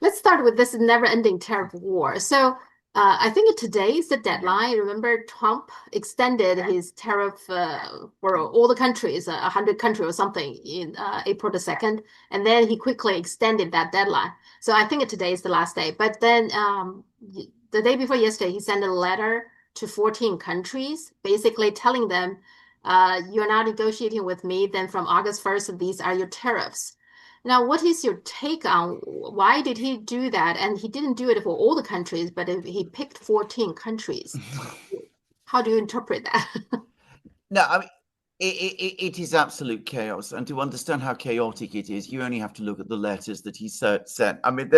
let's start with this never-ending tariff war. So I think today is the deadline. Remember, Trump extended his tariff for all the countries, 100 countries or something, in April the 2nd, and then he quickly extended that deadline. So I think today is the last day. But then the day before yesterday, he sent a letter to 14 countries, basically telling them, you're not negotiating with me, then from August 1st, these are your tariffs. Now, what is your take on why did he do that? And he didn't do it for all the countries, but he picked 14 countries. How do you interpret that? No, I mean, it is absolute chaos. And to understand how chaotic it is, you only have to look at the letters that he sent. I mean,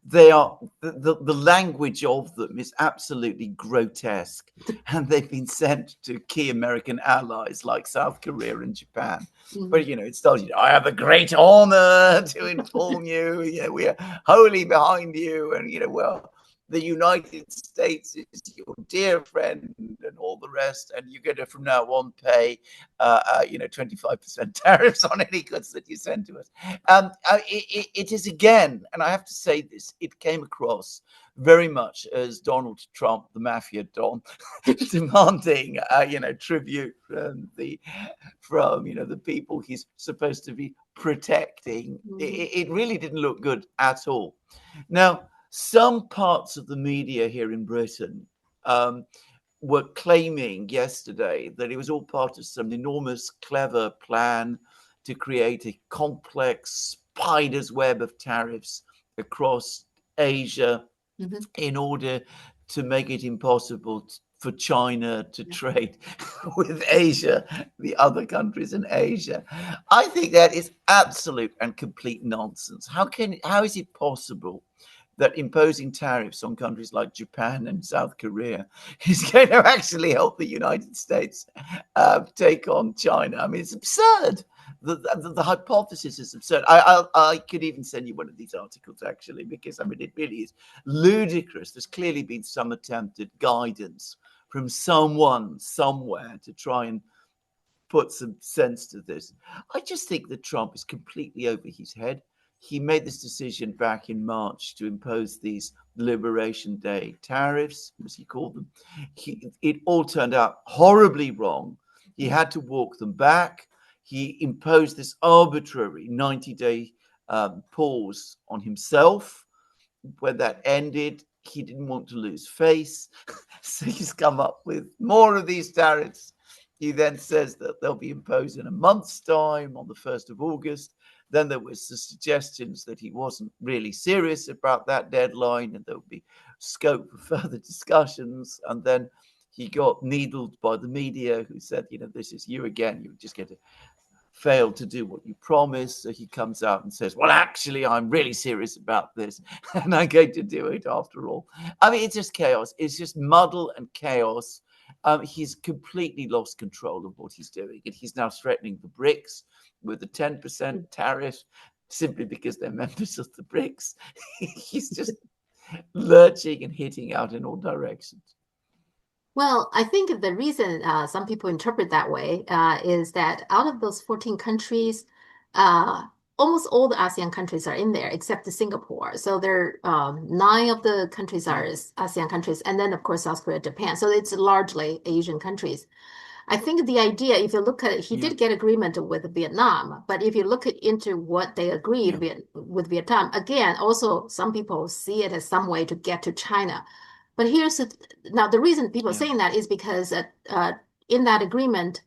they are the language of them is absolutely grotesque, and they've been sent to key American allies like South Korea and Japan. But it starts. I have the great honor to inform you. We are wholly behind you, and well, the United States is your dear friend and all the rest, and you're going to from now on pay 25% tariffs on any goods that you send to us. It is again, and I have to say this, it came across very much as Donald Trump, the mafia don, demanding tribute from the people he's supposed to be protecting. It really didn't look good at all. Now, some parts of the media here in Britain were claiming yesterday that it was all part of some enormous, clever plan to create a complex spider's web of tariffs across Asia in order to make it impossible for China to trade with Asia, the other countries in Asia. I think that is absolute and complete nonsense. How is it possible that imposing tariffs on countries like Japan and South Korea is going to actually help the United States take on China? I mean, it's absurd. The hypothesis is absurd. I could even send you one of these articles, actually, because, I mean, it really is ludicrous. There's clearly been some attempted guidance from someone somewhere to try and put some sense to this. I just think that Trump is completely over his head. He made this decision back in March to impose these Liberation Day tariffs, as he called them. It all turned out horribly wrong. He had to walk them back. He imposed this arbitrary 90-day pause on himself. When that ended, he didn't want to lose face. So he's come up with more of these tariffs. He then says that they'll be imposed in a month's time on the 1st of August. Then there was the suggestions that he wasn't really serious about that deadline and there would be scope for further discussions. And then he got needled by the media who said, this is you again. You just get to fail to do what you promised. So he comes out and says, well, actually, I'm really serious about this and I'm going to do it after all. I mean, it's just chaos. It's just muddle and chaos. He's completely lost control of what he's doing. And he's now threatening the BRICS with a 10% tariff simply because they're members of the BRICS. He's just lurching and hitting out in all directions. Well, I think the reason some people interpret that way is that out of those 14 countries, almost all the ASEAN countries are in there except Singapore. So there 9 of the countries are ASEAN countries, and then of course South Korea, Japan. So it's largely Asian countries. I think the idea, if you look at it, he did get agreement with Vietnam, but if you look into what they agreed with Vietnam, again, also some people see it as some way to get to China. But now the reason people are saying that is because in that agreement,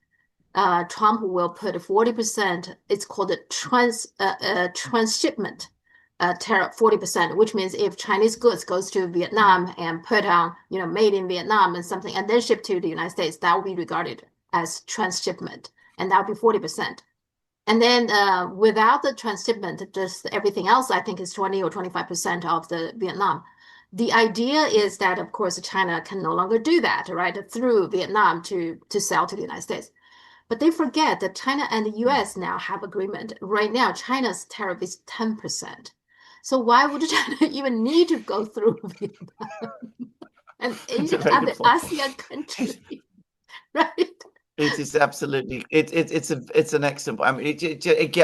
Trump will put 40%. It's called a transshipment tariff, 40%, which means if Chinese goods goes to Vietnam and put on, made in Vietnam and something, and then shipped to the United States, that will be regarded as transshipment, and that would be 40%. And then without the transshipment, just everything else, I think is 20 or 25% of the Vietnam. The idea is that, of course, China can no longer do that, right, through Vietnam to sell to the United States. But they forget that China and the US now have agreement. Right now, China's tariff is 10%. So why would China even need to go through Vietnam and Asian other ASEAN countries, right? It is absolutely it's an excellent point. I mean,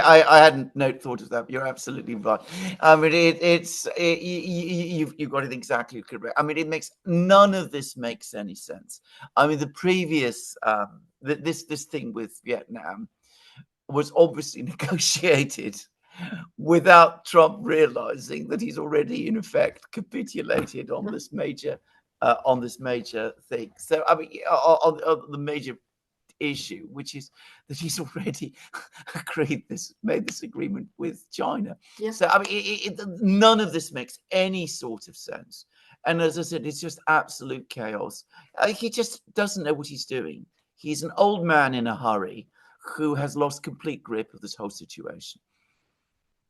I hadn't no thought of that. You're absolutely right. I mean, you've got it exactly correct. I mean, it makes none of this makes any sense. I mean, the previous this thing with Vietnam was obviously negotiated without Trump realizing that he's already in effect capitulated on this major thing. So I mean, on the major issue, which is that he's already made this agreement with China. Yeah. So I mean, none of this makes any sort of sense. And as I said, it's just absolute chaos. He just doesn't know what he's doing. He's an old man in a hurry who has lost complete grip of this whole situation.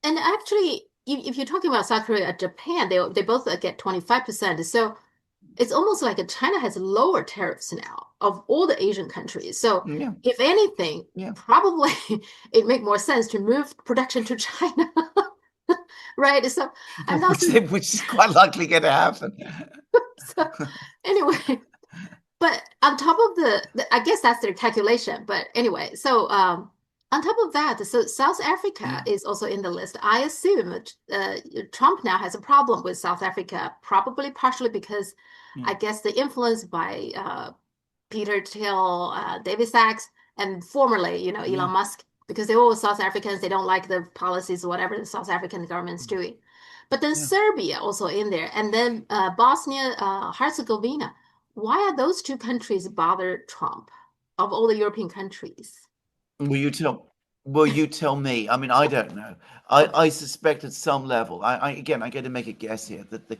And actually, if you're talking about South Korea and Japan, they both get 25%. So it's almost like China has lower tariffs now of all the Asian countries. So Yeah, if anything, yeah. probably it make more sense to move production to China. Right. So I'm not super. Which is quite likely going to happen. So anyway, but on top of I guess that's their calculation. But anyway, so on top of that, so South Africa Yeah, is also in the list. I assume Trump now has a problem with South Africa, probably partially because yeah, I guess the influence by Peter Thiel, David Sachs, and formerly, yeah, Elon Musk, because they're all South Africans. They don't like the policies, whatever the South African government's doing. But then yeah. Serbia also in there, and then Bosnia, Herzegovina. Why are those two countries bother Trump of all the European countries? Will you tell? Will you tell me? I mean, I don't know. Okay. I suspect at some level. I get to make a guess here that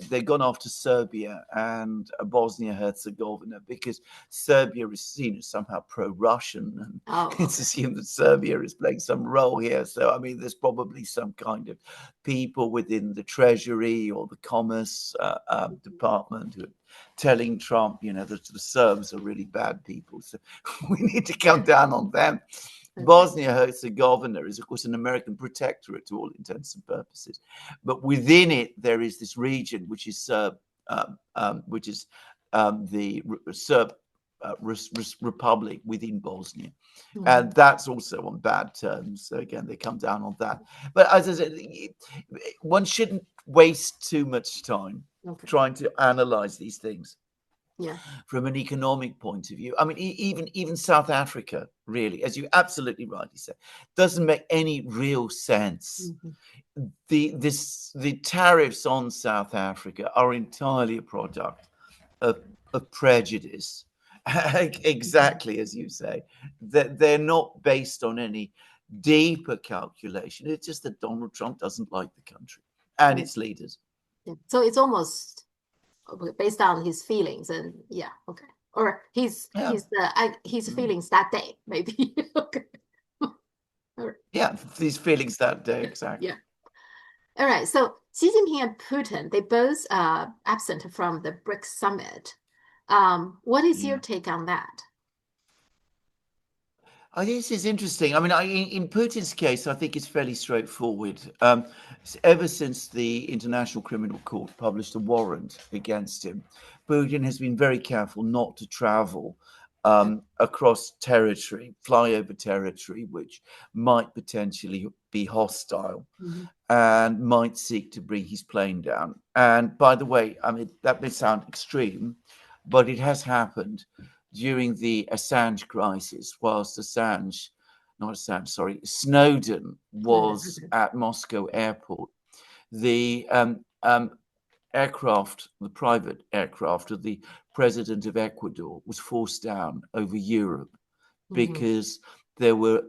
they've gone after Serbia and Bosnia Herzegovina because Serbia is seen as somehow pro-Russian, and Oh, it's okay. assumed that Serbia is playing some role here. So I mean, there's probably some kind of people within the Treasury or the Commerce department who are telling Trump, that the Serbs are really bad people. So we need to come down on them. Okay. Bosnia Herzegovina is, of course, an American protectorate to all intents and purposes, but within it there is this region which is Serb, which is the Serb Republic within Bosnia, Mhm. and that's also on bad terms. So again, they come down on that. But as I said, one shouldn't waste too much time Okay. trying to analyze these things Yeah. from an economic point of view. I mean, even South Africa, really, as you absolutely rightly said, doesn't make any real sense. Mhm. The tariffs on South Africa are entirely a product of, of prejudice, Mhm. exactly as you say. That they're not based on any deeper calculation. It's just that Donald Trump doesn't like the country and Yeah. its leaders. Yeah. So it's almost based on his feelings, and yeah, okay, or Yeah, his mm, feelings that day, maybe. Okay. All right. yeah. These feelings that day, Yeah. exactly. Yeah. All right. So Xi Jinping and Putin, they both absent from the BRICS summit. What is your Yeah. take on that? This is interesting. I mean, in Putin's case, I think it's fairly straightforward. Ever since the International Criminal Court published a warrant against him, Putin has been very careful not to travel Yeah. across territory, fly over territory, which might potentially be hostile Mhm. and might seek to bring his plane down. And by the way, I mean, that may sound extreme, but it has happened during the Assange crisis, whilst Snowden was Okay. at Moscow airport. The the private aircraft of the president of Ecuador was forced down over Europe Mhm. because there were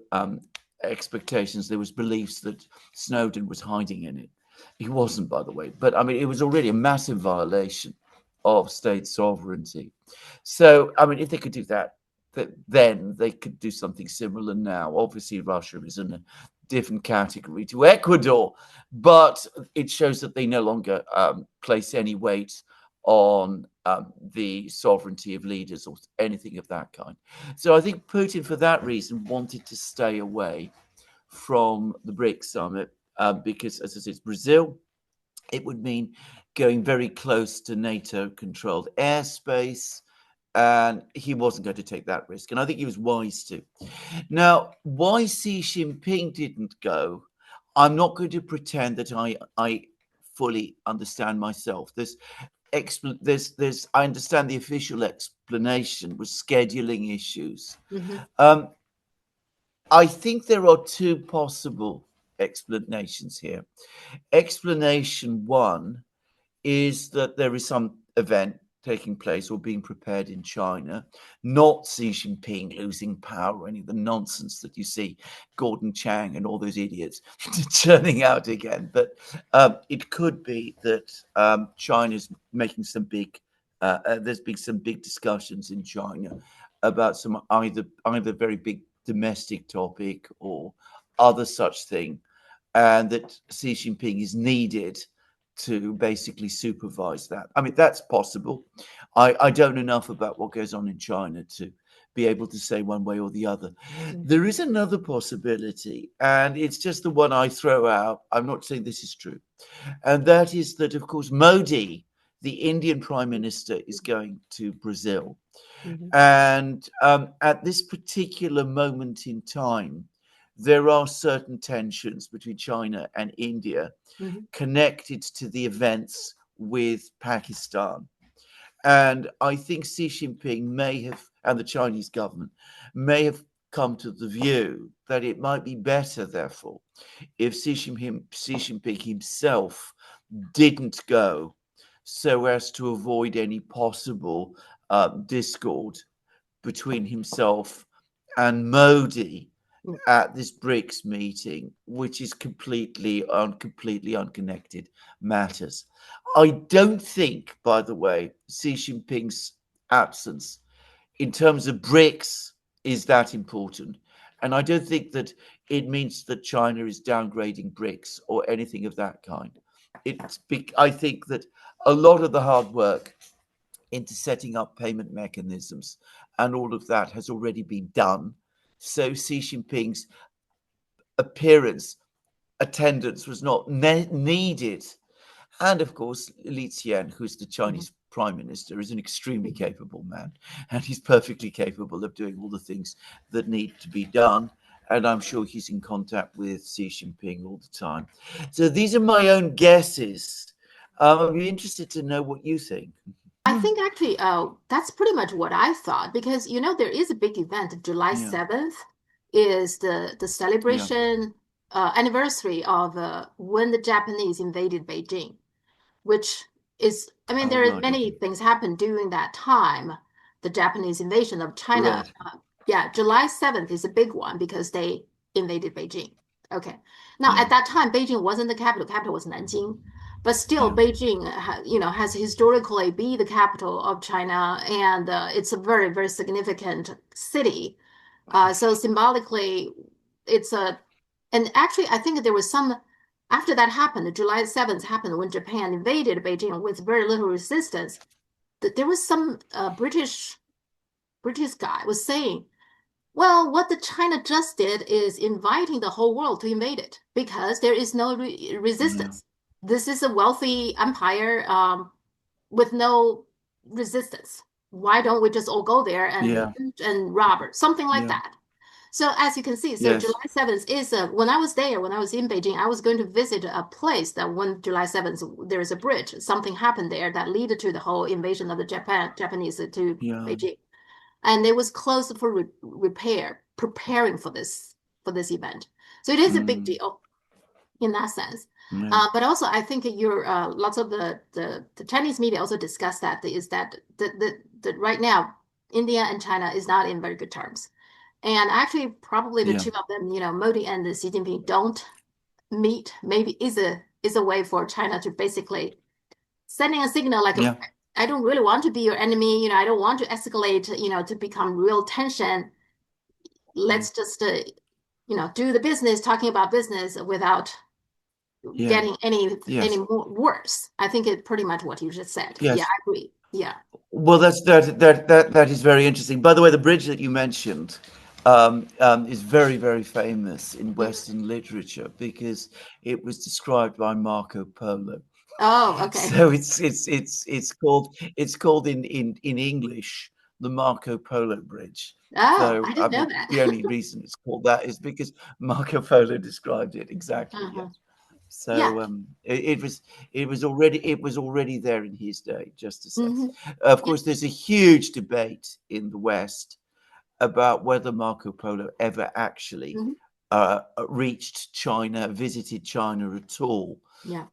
expectations, there was beliefs that Snowden was hiding in it. He wasn't, by the way, but I mean, it was already a massive violation of state sovereignty. So, I mean, if they could do that, then they could do something similar now. Obviously, Russia is in a different category to Ecuador, but it shows that they no longer place any weight on the sovereignty of leaders or anything of that kind. So I think Putin, for that reason, wanted to stay away from the BRICS summit because, as I said, it's Brazil. It would mean going very close to NATO-controlled airspace, and he wasn't going to take that risk. And I think he was wise to. Now, why Xi Jinping didn't go, I'm not going to pretend that I fully understand myself. I understand the official explanation was scheduling issues. Hmm. I think there are two possible explanations here. Explanation one is that there is some event taking place or being prepared in China, not Xi Jinping losing power or any of the nonsense that you see Gordon Chang and all those idiots churning out again. But it could be that China's making some big, there's been some big discussions in China about some either very big domestic topic or other such thing, and that Xi Jinping is needed to basically supervise that. I mean, that's possible. I don't know enough about what goes on in China to be able to say one way or the other. There is another possibility, and it's just the one I throw out. I'm not saying this is true. And that is that, of course, Modi, the Indian Prime Minister, is going to Brazil. Hmm. And at this particular moment in time, there are certain tensions between China and India Hmm. connected to the events with Pakistan. And I think Xi Jinping may have, and the Chinese government may have come to the view that it might be better, therefore, if Xi Jinping himself didn't go so as to avoid any possible discord between himself and Modi at this BRICS meeting, which is completely unconnected matters. I don't think, by the way, Xi Jinping's absence in terms of BRICS is that important. And I don't think that it means that China is downgrading BRICS or anything of that kind. I think that a lot of the hard work into setting up payment mechanisms and all of that has already been done. So Xi Jinping's attendance was not needed. And of course, Li Qian, who's the Chinese prime minister, is an extremely capable man, and he's perfectly capable of doing all the things that need to be done. And I'm sure he's in contact with Xi Jinping all the time. So these are my own guesses. I'd be interested to know what you think. I think actually, that's pretty much what I thought because there is a big event. July Yeah, 7th is the yeah. celebration anniversary of when the Japanese invaded Beijing, which is, I mean, Oh, there are right. many Okay. things happened during that time. The Japanese invasion of China, Right. yeah, July 7th is a big one because they invaded Beijing. Okay. Now, Yeah. at that time, Beijing wasn't the capital. Capital was Nanjing. But still, Yeah. Beijing, has historically be the capital of China, and it's a very, very significant city. So symbolically, it's a, and actually, I think there was some, after that happened, July 7th happened when Japan invaded Beijing with very little resistance. There was some British guy was saying, well, what the China just did is inviting the whole world to invade it because there is no Yeah. resistance. This is a wealthy empire with no resistance. Why don't we just all go there and Yeah. loot and rob her? Something like Yeah. that. So as you can see, so Yes. July 7th is when I was there, when I was in Beijing, I was going to visit a place that when July 7th there is a bridge. Something happened there that led to the whole invasion of the Japanese to Yeah. Beijing, and it was closed for repair, preparing for this event. So it is a big Mm. deal in that sense. Yeah. But also, I think lots of the Chinese media also discuss that is that right now India and China is not in very good terms, and actually probably the Yeah. two of them, Modi and Xi Jinping don't meet. Maybe is a way for China to basically sending a signal like Yeah. I don't really want to be your enemy. I don't want to escalate. To become real tension. Yeah. Let's just do the business, talking about business without Yeah. getting any Yes. more worse. I think it's pretty much what you just said. Yeah, Yes. I agree. Yeah. Well, that is very interesting. By the way, the bridge that you mentioned is very, very famous in Mhm. Western literature because it was described by Marco Polo. Oh, okay. So it's called in English the Marco Polo Bridge. Oh, Though, I I didn't know mean, that. the only reason it's called that is because Marco Polo described it exactly. Uh-huh. Yes. Yeah. So it was already there in his day, just to say. Hmm. Of Yeah. course, there's a huge debate in the West about whether Marco Polo ever actually Hmm. reached China, visited China at all. Yeah.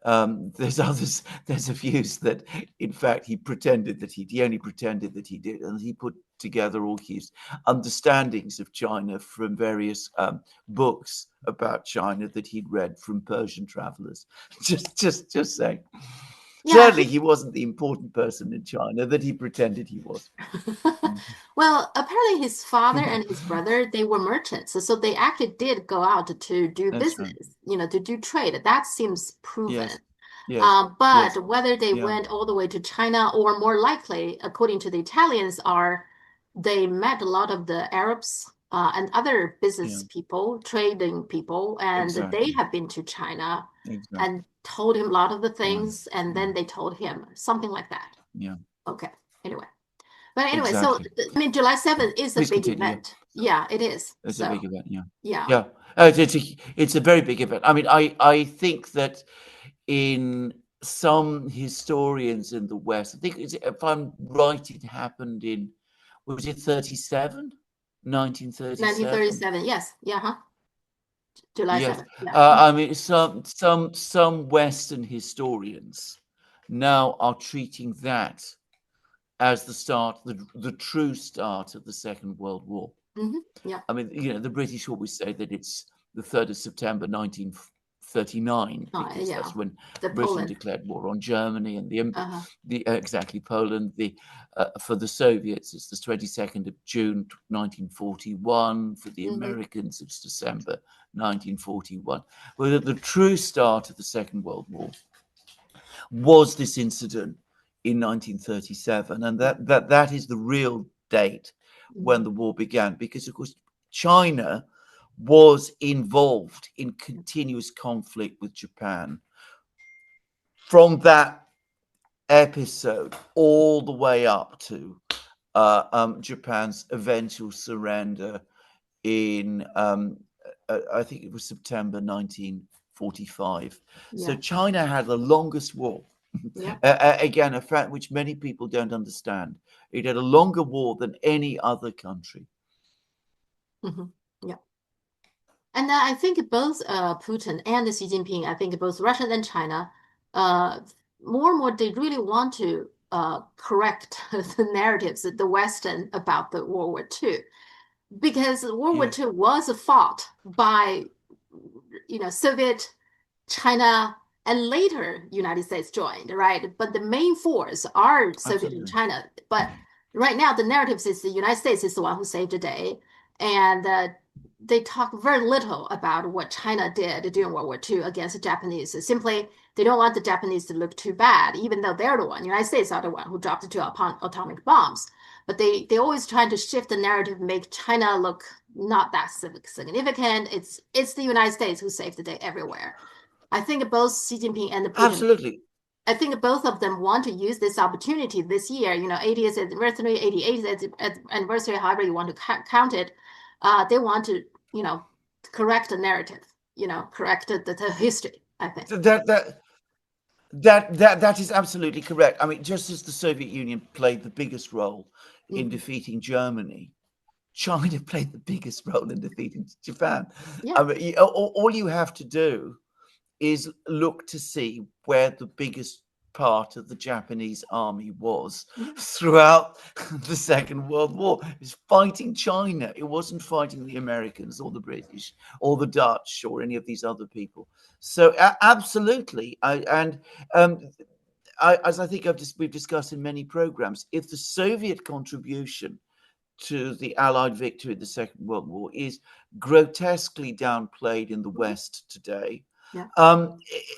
There's a views that, in fact, he only pretended that he did, and he put together all his understandings of China from various books about China that he'd read from Persian travelers. Just saying. Yeah. Certainly, he wasn't the important person in China that he pretended he was. Well, apparently his father and his brother, they were merchants. So they actually did go out to do That's right. business, to do trade. That seems proven. Yes. Yes. Yes. But whether they Yeah. went all the way to China or more likely, according to the Italians, are they met a lot of the Arabs and other Yeah. business people, trading people, and they Exactly. have been to China Exactly. and told him a lot of the Yeah. things, and Yeah. then they told him something like that. Yeah. Okay. Anyway. But anyway, so Exactly. I mean, July 7th is a Please big continue. Yeah. event. Yeah, it is. It's a So, big event. Yeah. yeah. Yeah. It's a very big event. I mean, I think that in some historians in the West, I think if I'm right, it happened in, was it 37? 1937? 1937. Yes. Yeah, huh? July Yes. 7th. Yeah. I mean, some Western historians now are treating that as the true start of the Second World War. Hmm. Yeah. I mean, the British always say that it's the 3rd of September 1939, because Yeah. that's when The Britain Poland. declared war on Germany, and Uh-huh. exactly Poland. For the Soviets, it's the 22nd of June 1941. For the Hmm. Americans, it's December 1941. Well, the true start of the Second World War was this incident in 1937, and Yeah. that is the real date when Hmm. the war began, because of course China was involved in continuous conflict with Japan from that episode all the way up to Japan's eventual surrender in I think it was September 1945. So Yeah. China had the longest war. Yeah. Again, a fact which many people don't understand. It had a longer war than any other country. Hmm. Yeah. And I think both Putin and Xi Jinping, I think both Russia and China, uh, more and more, they really want to correct the narratives that the Western about the World War II. Because World War Yes, II was fought by, Soviet, China, and later United States joined, right? But the main force are Soviet and absolutely. China. But right now, the narrative is the United States is the one who saved the day, and they talk very little about what China did during World War II against the Japanese. Simply, they don't want the Japanese to look too bad, even though they're the one. United States are the one who dropped the two atomic bombs. But they always trying to shift the narrative, make China look not that significant. It's the United States who saved the day everywhere. I think both Xi Jinping and Putin, Absolutely. I think both of them want to use this opportunity this year, 80th anniversary, 88th anniversary, however you want to count it. They want to, correct the narrative, correct the history, I think. So that is absolutely correct. I mean, just as the Soviet Union played the biggest role in Hmm. defeating Germany, China played the biggest role in defeating Japan. Yeah. I mean, all you have to do is look to see where the biggest part of the Japanese army was Yeah. throughout the Second World War. It was fighting China. It wasn't fighting the Americans or the British or the Dutch or any of these other people. So absolutely, um, as I think we've discussed in many programs, if the Soviet contribution to the Allied victory in the Second World War is grotesquely downplayed in the Mhm. West today. Yeah.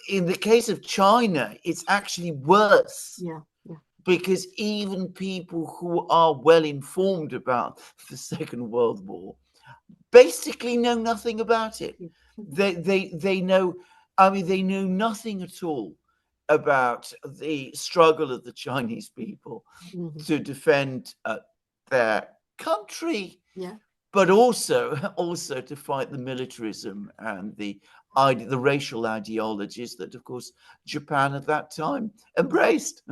In the case of China, it's actually worse, Yeah. Yeah. because even people who are well informed about the Second World War basically know nothing about it. Yeah. Mhm. They know, I mean, they know nothing at all about the struggle of the Chinese people Mhm. to defend their country, Yeah. but also to fight the militarism and the racial ideologies that, of course, Japan at that time embraced.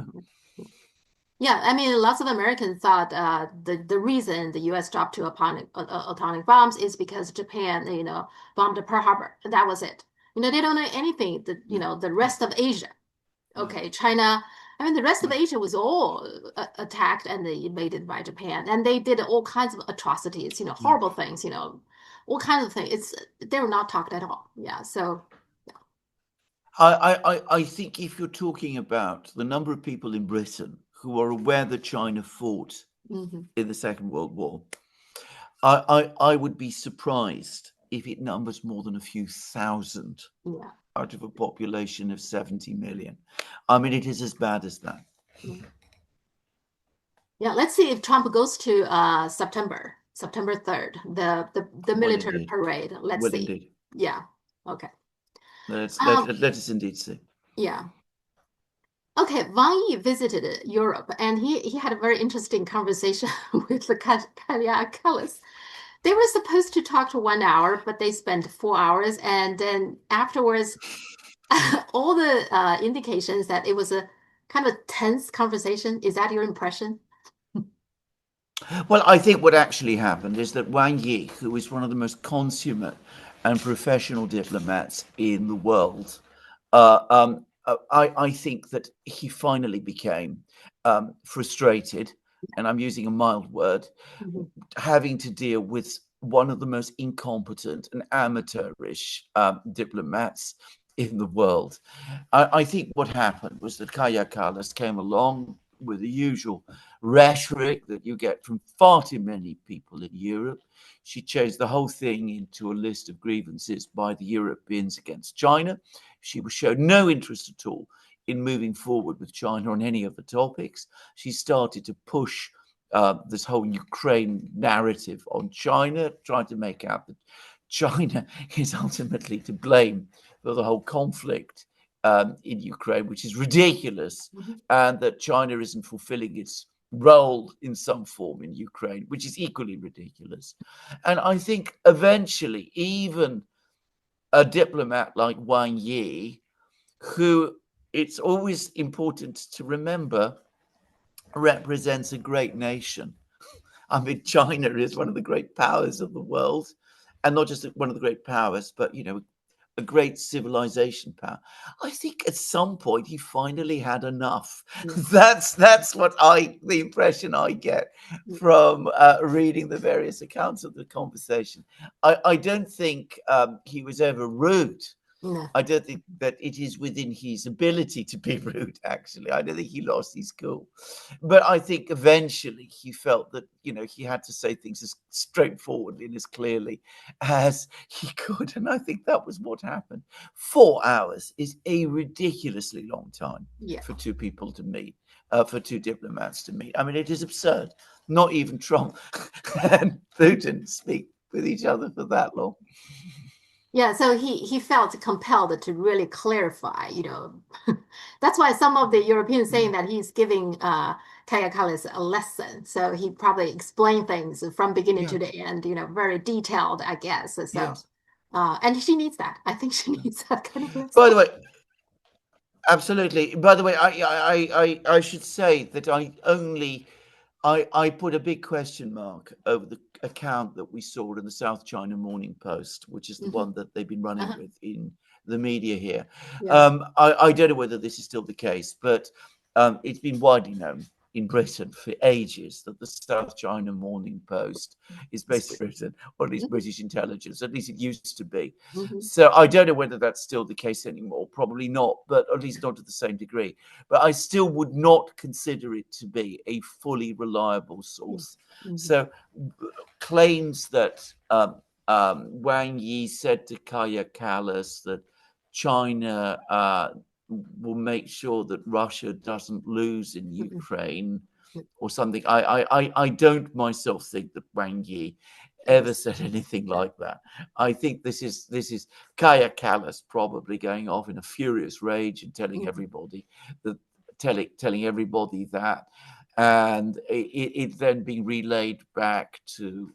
Yeah, I mean, lots of Americans thought the reason the U.S. dropped two atomic bombs is because Japan, bombed Pearl Harbor. That was it. They don't know anything. Yeah, The yeah, rest of Asia. yeah, Okay, China. I mean, the rest of yeah. Asia was all attacked and invaded by Japan, and they did all kinds of atrocities. Mm. Horrible things. All kinds of things. They were not talked at all. Yeah. So. I think if you're talking about the number of people in Britain who are aware that China fought Hmm. in the Second World War, I would be surprised if it numbers more than a few thousand Yeah. out of a population of 70 million. I mean, it is as bad as that. Yeah. Yeah, let's see if Trump goes to September 3rd, the Well, military indeed. parade. Let's Well, see. indeed. Yeah. Okay. Let Um, us indeed see. yeah. Okay, Wang Yi visited Europe and he had a very interesting conversation with the Kaja Kallas. They were supposed to talk for 1 hour, but they spent 4 hours, and then afterwards, all the indications that it was a kind of tense conversation. Is that your impression? Well, I think what actually happened is that Wang Yi, who is one of the most consummate and professional diplomats in the world, I think that he finally became frustrated, and I'm using a mild word, Mhm. having to deal with one of the most incompetent and amateurish diplomats in the world. I think what happened was that Kaja Kallas came along with the usual rhetoric that you get from far too many people in Europe. She changed the whole thing into a list of grievances by the Europeans against China. She showed no interest at all in moving forward with China on any of the topics. She started to push this whole Ukraine narrative on China, trying to make out that China is ultimately to blame for the whole conflict in Ukraine, which is ridiculous, Mhm. and that China isn't fulfilling its role in some form in Ukraine, which is equally ridiculous. And I think eventually, even a diplomat like Wang Yi, who it's always important to remember represents a great nation. I mean, China is one of the great powers of the world, and not just one of the great powers, but a great civilization power. I think at some point he finally had enough. Yeah. That's what the impression I get from reading the various accounts of the conversation. I don't think he was ever rude. No. I don't think that it is within his ability to be rude, actually. I don't think he lost his cool. But I think eventually he felt that, he had to say things as straightforwardly and as clearly as he could. And I think that was what happened. 4 hours is a ridiculously long time Yeah. for two people to meet, for two diplomats to meet. I mean, it is absurd. Not even Trump and Putin speak with each other for that long. Yeah, so he felt compelled to really clarify. That's why some of the Europeans saying that he's giving Kaja Kallas a lesson. So he probably explained things from beginning Yeah, to the end, very detailed, I guess. So, yes. and she needs that. I think she needs that kind of lesson. By the way, absolutely. By the way, I should say that I put a big question mark over the account that we saw in the South China Morning Post, which is the Hmm. one that they've been running Uh-huh. with in the media here. Yeah. I don't know whether this is still the case, but it's been widely known in Britain for ages that the South China Morning Post is based in Britain, or at least Hmm. British intelligence. At least it used to be. Hmm. So I don't know whether that's still the case anymore. Probably not, but at least not to the same degree. But I still would not consider it to be a fully reliable source. Hmm. So claims that Wang Yi said to Kaja Kallas that China will make sure that Russia doesn't lose in Ukraine or something. I don't myself think that Wang Yi ever said anything like that. I think this is Kaja Kallas probably going off in a furious rage and telling Hmm. everybody that telling everybody that and it then being relayed back to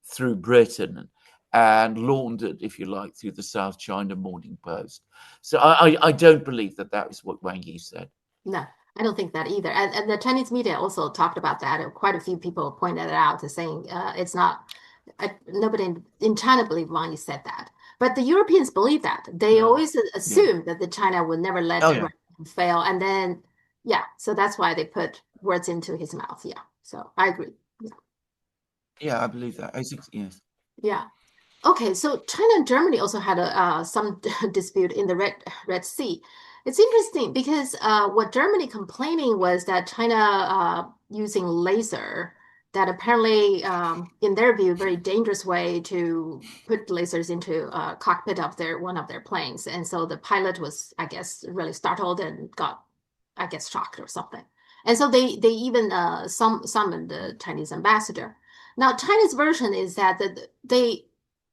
through Britain and laundered, if you like, through the South China Morning Post. So I don't believe that that is what Wang Yi said. No, I don't think that either. And the Chinese media also talked about that. Quite a few people pointed it out, to saying it's not. Nobody in China believed Wang Yi said that, but the Europeans believe that. They Yeah. always assume that the China would never let Oh a yeah. fail, and then yeah, so that's why they put words into his mouth. Yeah, so I agree. Yeah, Yeah, I believe that. I think yes. yeah. Okay, so China and Germany also had some dispute in the Red Sea. It's interesting because what Germany complaining was that China using laser, that apparently, in their view, very dangerous way to put lasers into cockpit of one of their planes, and so the pilot was, I guess, really startled and got, I guess, shocked or something. And so they even summoned the Chinese ambassador. Now, China's version is that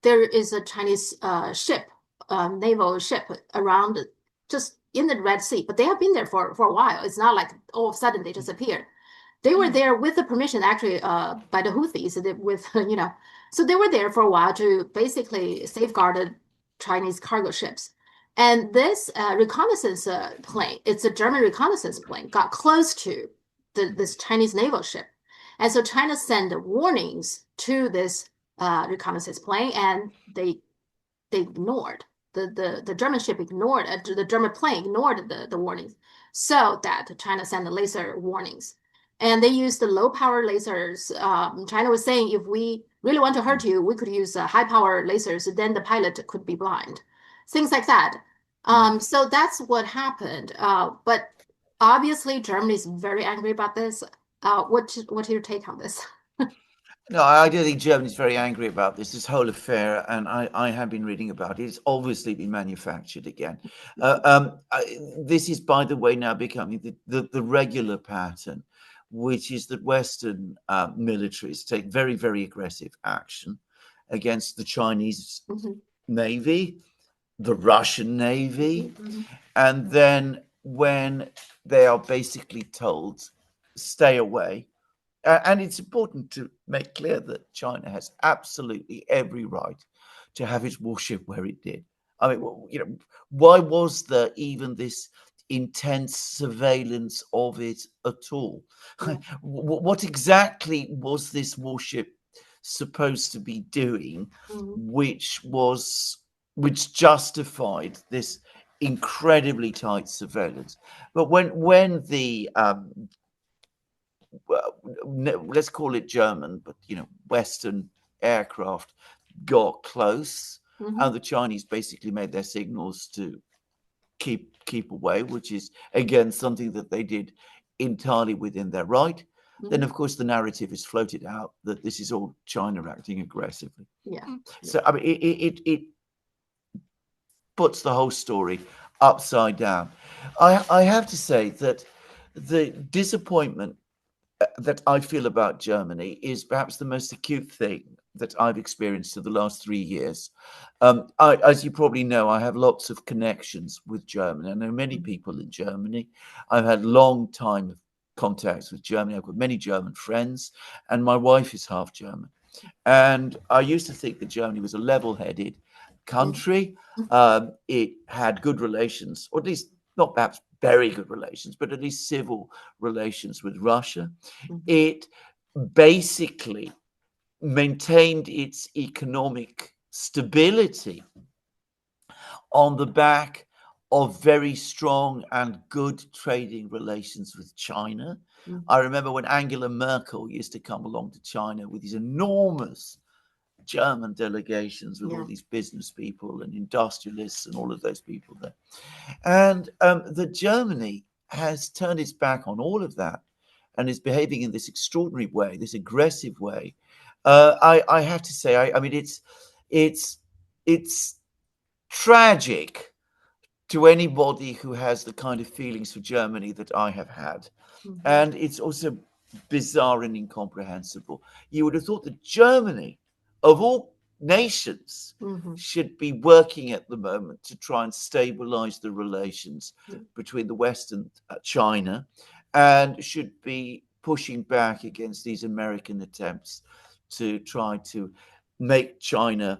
there is a Chinese ship, naval ship around just in the Red Sea, but they have been there for a while. It's not like all of a sudden they just appeared. They were there with the permission, actually, by the Houthis, with so they were there for a while to basically safeguard the Chinese cargo ships. And this reconnaissance plane, it's a German reconnaissance plane, got close to this Chinese naval ship. And so China sent warnings to this reconnaissance plane, and they ignored the German ship ignored the German plane ignored the warnings, so that China sent the laser warnings, and they used the low power lasers. China was saying if we really want to hurt you, we could use high power lasers. Then the pilot could be blind, things like that. So that's what happened. But obviously, Germany is very angry about this. What's your take on this? No, I do think Germany's very angry about this whole affair, and I have been reading about it. It's obviously been manufactured again. This is, by the way, now becoming the regular pattern, which is that Western militaries take very, very aggressive action against the Chinese Mhm. Navy, the Russian Navy, Mhm. and then when they are basically told, stay away. And it's important to make clear that China has absolutely every right to have its warship where it did. I mean, why was there even this intense surveillance of it at all? Yeah. What exactly was this warship supposed to be doing, Mhm. which justified this incredibly tight surveillance? But when the let's call it German, but Western aircraft got close, and Mhm. the Chinese basically made their signals to keep away, which is again something that they did entirely within their right. Then, Mhm. of course, the narrative is floated out that this is all China acting aggressively. Yeah. Yeah. So, I mean, it puts the whole story upside down. I have to say that the disappointment that I feel about Germany is perhaps the most acute thing that I've experienced in the last 3 years. As you probably know, I have lots of connections with Germany. I know many Mhm. people in Germany. I've had long time contacts with Germany. I've got many German friends, and my wife is half German. And I used to think that Germany was a level-headed Mhm. country. It had good relations, or at least not perhaps very good relations, but at least civil relations with Russia. Mhm. It basically maintained its economic stability on the back of very strong and good trading relations with China. Mhm. I remember when Angela Merkel used to come along to China with these enormous German delegations with all Yeah. these business people and industrialists and all of those people there. And that Germany has turned its back on all of that and is behaving in this extraordinary way, this aggressive way. I have to say, I mean, it's it's tragic to anybody who has the kind of feelings for Germany that I have had. Mhm. And it's also bizarre and incomprehensible. You would have thought that Germany, of all nations, Mhm. should be working at the moment to try and stabilize the relations between the West and China, and should be pushing back against these American attempts to try to make China,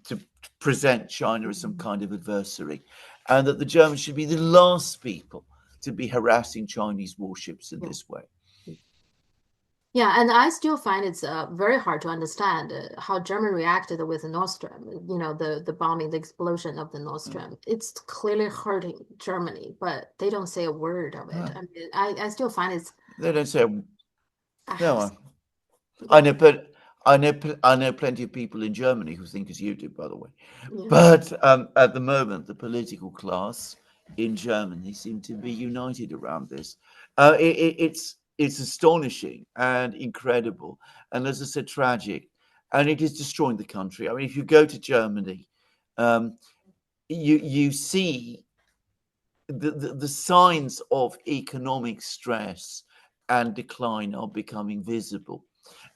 to present China as some kind of adversary, and that the Germans should be the last people to be harassing Chinese warships in Yeah. this way. Yeah, and I still find it's very hard to understand how Germany reacted with the Nord Stream, the bombing, the explosion of the Nord Stream. It's clearly hurting Germany, but they don't say a word of it. I mean, I still find it's, They don't say, I have, no, I yeah, know, but I know plenty of people in Germany who think as you do, by the way. yeah, But at the moment, the political class in Germany seem to be united around this. It's astonishing and incredible, and as I said, tragic, and it is destroying the country. I mean, if you go to Germany, um, you see the signs of economic stress and decline are becoming visible.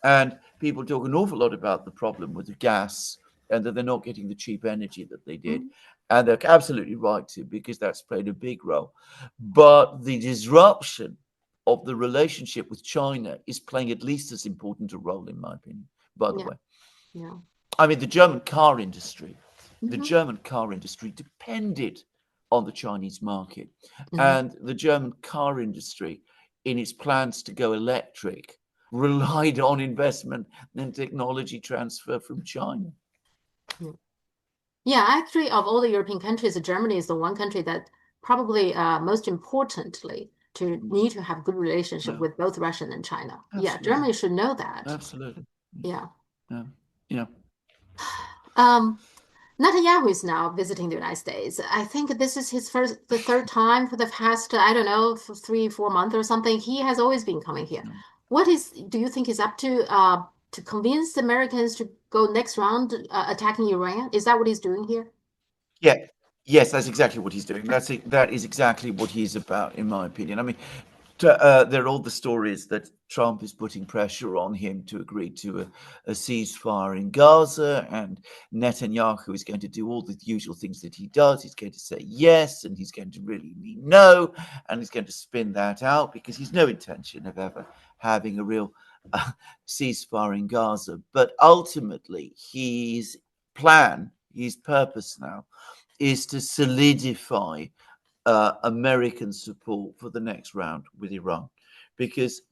And people talk an awful lot about the problem with the gas and that they're not getting the cheap energy that they did. mhm, And they're absolutely right to, because that's played a big role. But the disruption of the relationship with China is playing at least as important a role, in my opinion, by the yeah, way. yeah. I mean, the Hmm. German car industry depended on the Chinese market. Hmm. And the German car industry, in its plans to go electric, relied on investment and technology transfer from China. Yeah. Yeah, actually, of all the European countries, Germany is the one country that probably most importantly to Mm. need to have good relationship Yeah, with both Russia and China. Yeah, absolutely. Germany should know that. Absolutely. Yeah. Yeah. Yeah. Um, Netanyahu is now visiting the United States. I think this is the third time for the past, I don't know, for 3, 4 months or something. He has always been coming here. Yeah. Do you think he's up to convince the Americans to go next round attacking Iran? Is that what he's doing here? Yeah. Yes, that's exactly what he's doing. That is exactly what he's about, in my opinion. I mean, there are all the stories that Trump is putting pressure on him to agree to a ceasefire in Gaza, and Netanyahu is going to do all the usual things that he does. He's going to say yes, and he's going to really mean no, and he's going to spin that out because he's no intention of ever having a real ceasefire in Gaza. But ultimately, his purpose now is to solidify American support for the next round with Iran, because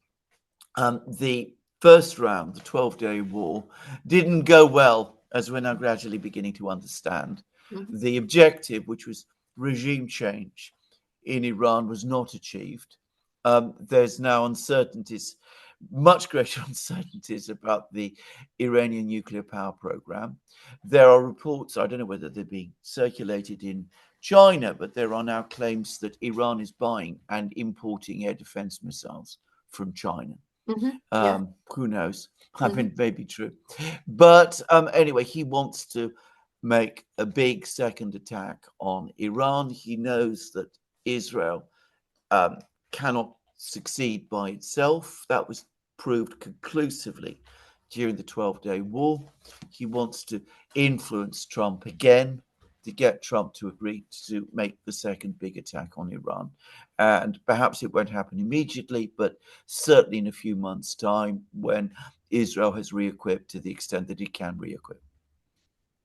the first round, the 12-day war, didn't go well, as we're now gradually beginning to understand. Mhm. The objective, which was regime change in Iran, was not achieved. There's now uncertainties, much greater uncertainties about the Iranian nuclear power program. There are reports, I don't know whether they're being circulated in China, but there are now claims that Iran is buying and importing air defense missiles from China. Yeah. Who knows? I Hmm. mean, maybe true. But anyway, he wants to make a big second attack on Iran. He knows that Israel um, cannot succeed by itself. That was proved conclusively during the 12-day war. He wants to influence Trump again to get Trump to agree to make the second big attack on Iran. And perhaps it won't happen immediately, but certainly in a few months' time when Israel has re-equipped to the extent that it can re-equip.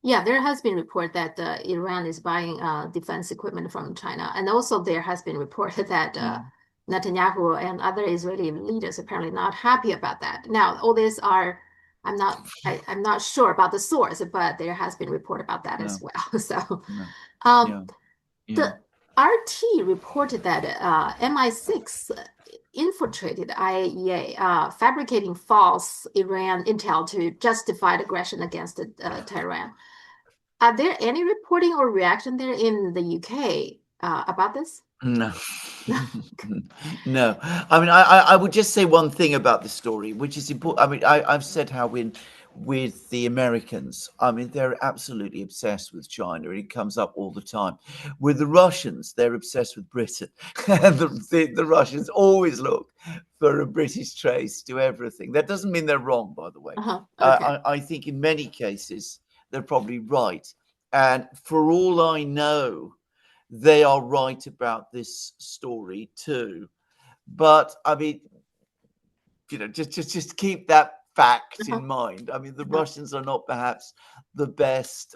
Yeah, there has been report that Iran is buying defense equipment from China, and also there has been reported that Yeah. Netanyahu and other Israeli leaders apparently not happy about that. Now, all these are, I'm not sure about the source, but there has been report about that as No, well. So, no, um, yeah, yeah. the RT reported that MI6 infiltrated IAEA, fabricating false Iran intel to justify the aggression against Tehran. Are there any reporting or reaction there in the UK about this? No, no. I mean, I would just say one thing about the story, which is important. I mean, I've said how with the Americans, I mean, they're absolutely obsessed with China. It comes up all the time. With the Russians, they're obsessed with Britain. And the Russians always look for a British trace to everything. That doesn't mean they're wrong, by the way. Uh-huh. Okay. I think in many cases, they're probably right. And for all I know, they are right about this story too. But I mean, just keep that fact Uh-huh. in mind. I mean, the Uh-huh. Russians are not perhaps the best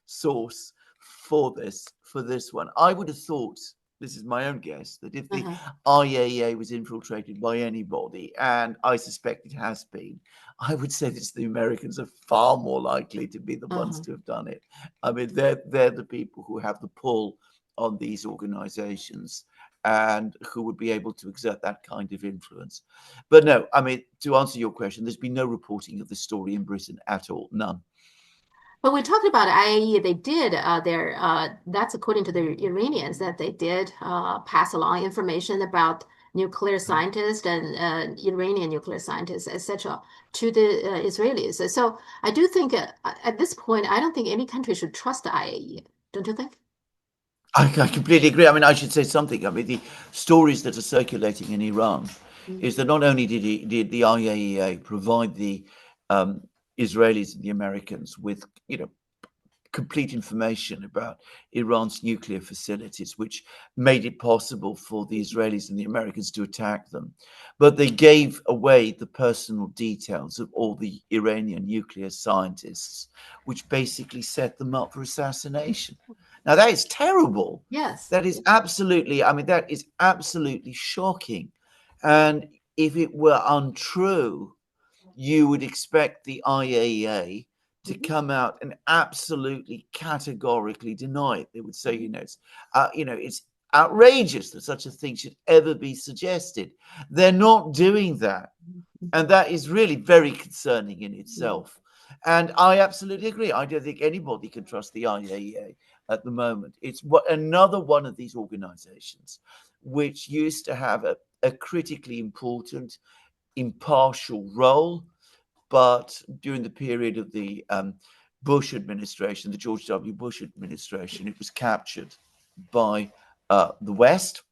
source for this one. I would have thought, this is my own guess, that if the Uh-huh. IAEA was infiltrated by anybody, and I suspect it has been, I would say that the Americans are far more likely to be the ones Uh-huh. to have done it. I mean, they're the people who have the pull on these organizations and who would be able to exert that kind of influence. But no, I mean, to answer your question, there's been no reporting of the story in Britain at all, none. But we talked about IAEA. They did that's according to the Iranians that they did pass along information about nuclear scientists and Iranian nuclear scientists, etc., to the Israelis. So I do think at this point, I don't think any country should trust the IAEA. Don't you think? I completely agree. I mean, I should say something. I mean, the stories that are circulating in Iran Mm, is that not only did the IAEA provide the um, Israelis and the Americans with, complete information about Iran's nuclear facilities, which made it possible for the Israelis and the Americans to attack them. But they gave away the personal details of all the Iranian nuclear scientists, which basically set them up for assassination. Now, that is terrible. yes. That is absolutely, I mean, that is absolutely shocking. And if it were untrue, you would expect the IAEA to Mhm, come out and absolutely categorically deny it. They would say, mhm, it's outrageous that such a thing should ever be suggested. They're not doing that, mhm, and that is really very concerning in mhm, itself. And I absolutely agree. I don't think anybody can trust the IAEA at the moment. It's another one of these organizations which used to have a critically important impartial role, but during the period of the Bush administration, the George W. Bush administration, it was captured by the West,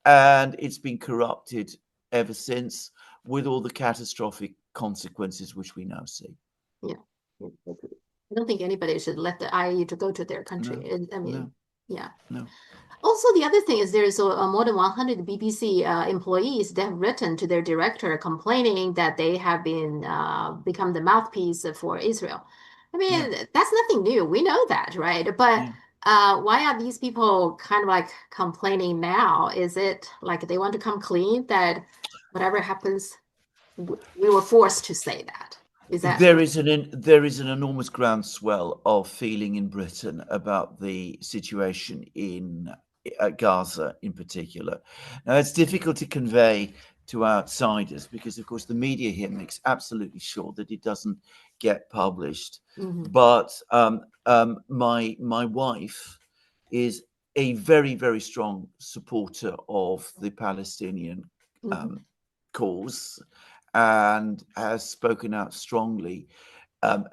and it's been corrupted ever since, with all the catastrophic consequences which we now see. yeah. Yeah, I agree. I don't think anybody should let the IAEA to go to their country. No, I mean, no, yeah. no. Also, the other thing is there's more than 100 BBC employees that have written to their director complaining that they have been become the mouthpiece for Israel. I Yeah, mean, that's nothing new. We know that, right? But yeah. why are these people kind of like complaining now? Is it like they want to come clean that whatever happens, we were forced to say that? Is that There what? is an enormous groundswell of feeling in Britain about the situation in Gaza in particular. Now, it's difficult to convey to outsiders because, of course, the media here makes absolutely sure that it doesn't get published. Hmm. But my wife is a very, very strong supporter of the Palestinian Hmm. um, cause, and has spoken out strongly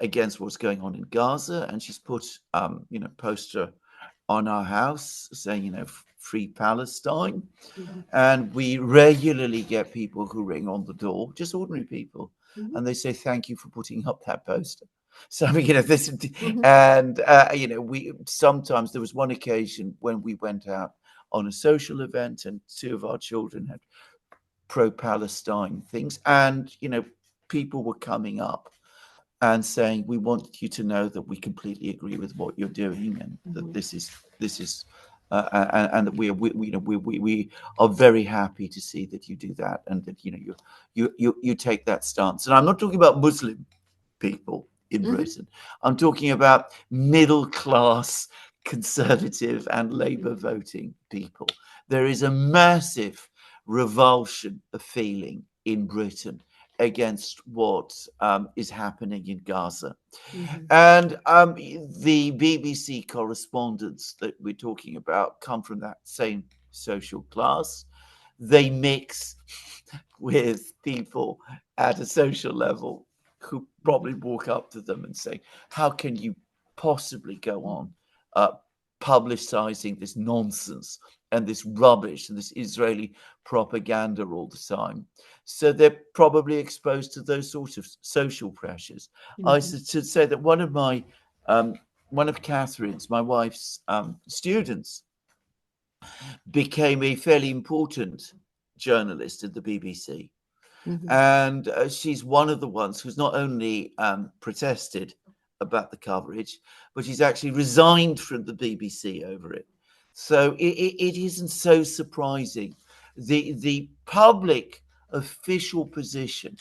against what's going on in Gaza. And she's put, poster on our house saying, free Palestine. Hmm. And we regularly get people who ring on the door, just ordinary people, Hmm. and they say, thank you for putting up that poster. So, this, Hmm. and, we sometimes, there was one occasion when we went out on a social event and two of our children had pro-Palestine things, and people were coming up and saying, "We want you to know that we completely agree with what you're doing, and that Hmm. this is, and that we are very happy to see that you do that, and that you take that stance." And I'm not talking about Muslim people in Hmm. Britain. I'm talking about middle class, conservative, and Labour voting people. There is a massive revulsion of feeling in Britain against what is happening in Gaza. Hmm. And the BBC correspondents that we're talking about come from that same social class. They mix with people at a social level who probably walk up to them and say, how can you possibly go on uh, publicizing this nonsense and this rubbish and this Israeli propaganda all the time? So they're probably exposed to those sorts of social pressures. I Hmm. should say that one of Catherine's, my wife's students, became a fairly important journalist at the BBC. Hmm. And she's one of the ones who's not only protested about the coverage, but she's actually resigned from the BBC over it. So it isn't so surprising. The public official position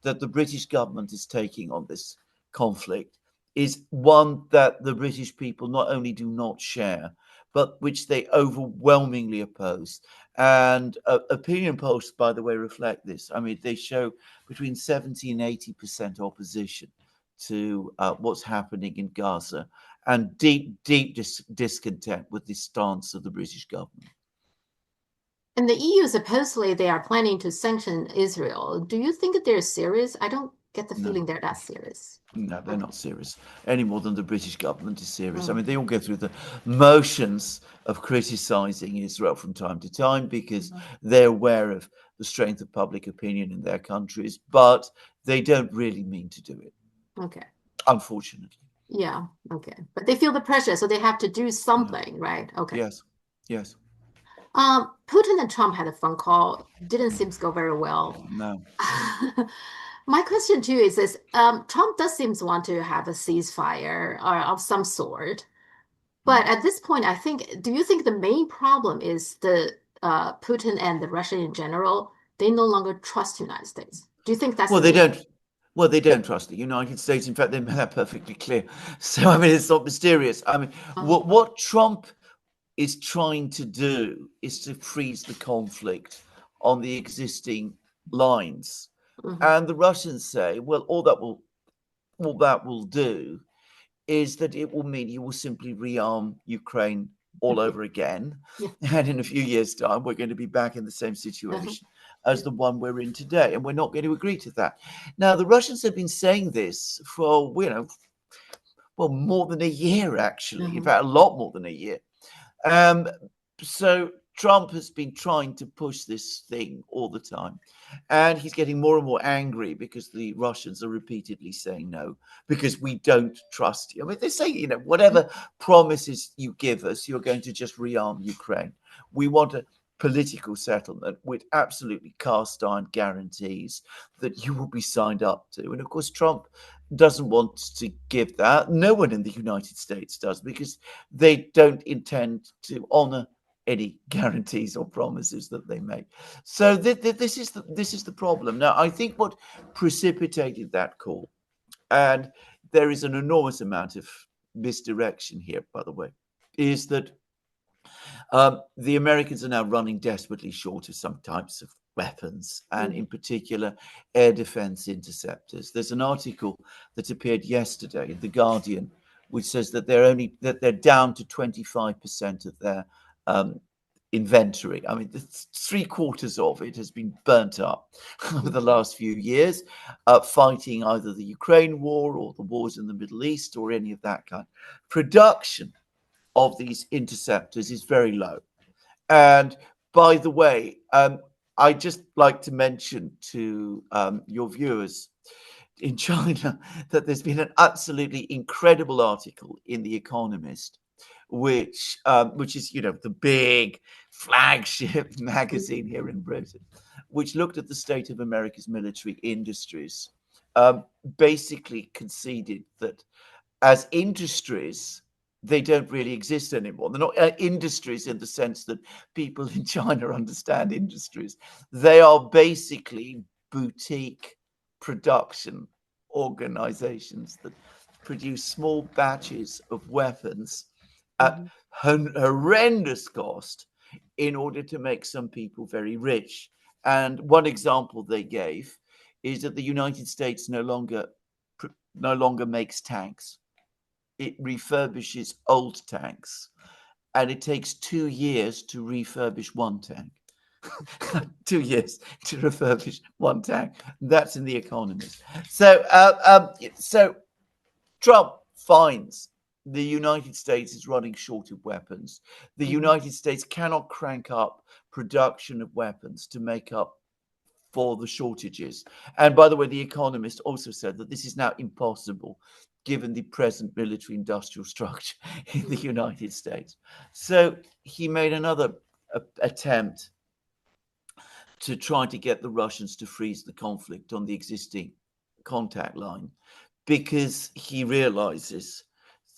that the British government is taking on this conflict is one that the British people not only do not share, but which they overwhelmingly oppose. And opinion polls, by the way, reflect this. I mean, they show between 70 and 80% opposition to what's happening in Gaza, and deep discontent with the stance of the British government. And the EU, supposedly they are planning to sanction Israel. Do you think they're serious? I don't get the No, feeling they're that serious. no, they're Okay. not serious any more than the British government is serious. I mean, Mm. they all go through the motions of criticizing Israel from time to time because Mhm. they're aware of the strength of public opinion in their countries, but they don't really mean to do it, Okay. unfortunately. Yeah. Okay. But they feel the pressure, so they have to do Yeah. something, right? Okay. Yes. Yes. Putin and Trump had a phone call. Didn't seem to go very well. No. My question to you is this, Trump does seem to want to have a ceasefire or of some sort. But Mm. at this point, I think, do you think the main problem is the Putin and the Russia in general, they no longer trust the United States? Do you think that's Well, the they main? don't. Well, they don't trust the United States. In fact, they made that perfectly clear. So, I mean, it's not mysterious. I mean, Oh, what Trump is trying to do is to freeze the conflict on the existing lines, hmm. and the Russians say, well, all that will do is that it will mean you will simply rearm Ukraine all over again. Yeah. And in a few years' time, we're going to be back in the same Uh-huh. situation as Yeah. the one we're in today. And we're not going to agree to that. Now, the Russians have been saying this for, well, more than a year, actually. In Uh-huh. fact, a lot more than a year. Um, so Trump has been trying to push this thing all the time. And he's getting more and more angry because the Russians are repeatedly saying no, because we don't trust you. I mean, they say, whatever promises you give us, you're going to just rearm Ukraine. We want a political settlement with absolutely cast iron guarantees that you will be signed up to. And of course, Trump doesn't want to give that. No one in the United States does, because they don't intend to honor any guarantees or promises that they make. So this is the problem. Now, I think what precipitated that call, and there is an enormous amount of misdirection here, by the way, is that the Americans are now running desperately short of some types of weapons, and in Mhm. particular, air defense interceptors. There's an article that appeared yesterday in The Guardian, which says that they're down to 25% of their um, inventory. I mean, three quarters of it has been burnt up over the Mhm. last few years, fighting either the Ukraine war or the wars in the Middle East or any of that kind. Production of these interceptors is very low. And by the way, I just like to mention to your viewers in China that there's been an absolutely incredible article in The Economist, which is the big flagship magazine Mhm. here in Britain, which looked at the state of America's military industries, basically conceded that as industries, they don't really exist anymore. They're not industries in the sense that people in China understand industries. They are basically boutique production organizations that produce small batches of weapons at Mhm. horrendous cost in order to make some people very rich. And one example they gave is that the United States no longer makes tanks. It refurbishes old tanks, and it takes 2 years to refurbish one tank. 2 years to refurbish one tank. That's in The Economist. So Trump finds the United States is running short of weapons. The Mhm. United States cannot crank up production of weapons to make up for the shortages. And by the way, The Economist also said that this is now impossible given the present military industrial structure in the United States. So he made another attempt to try to get the Russians to freeze the conflict on the existing contact line, because he realizes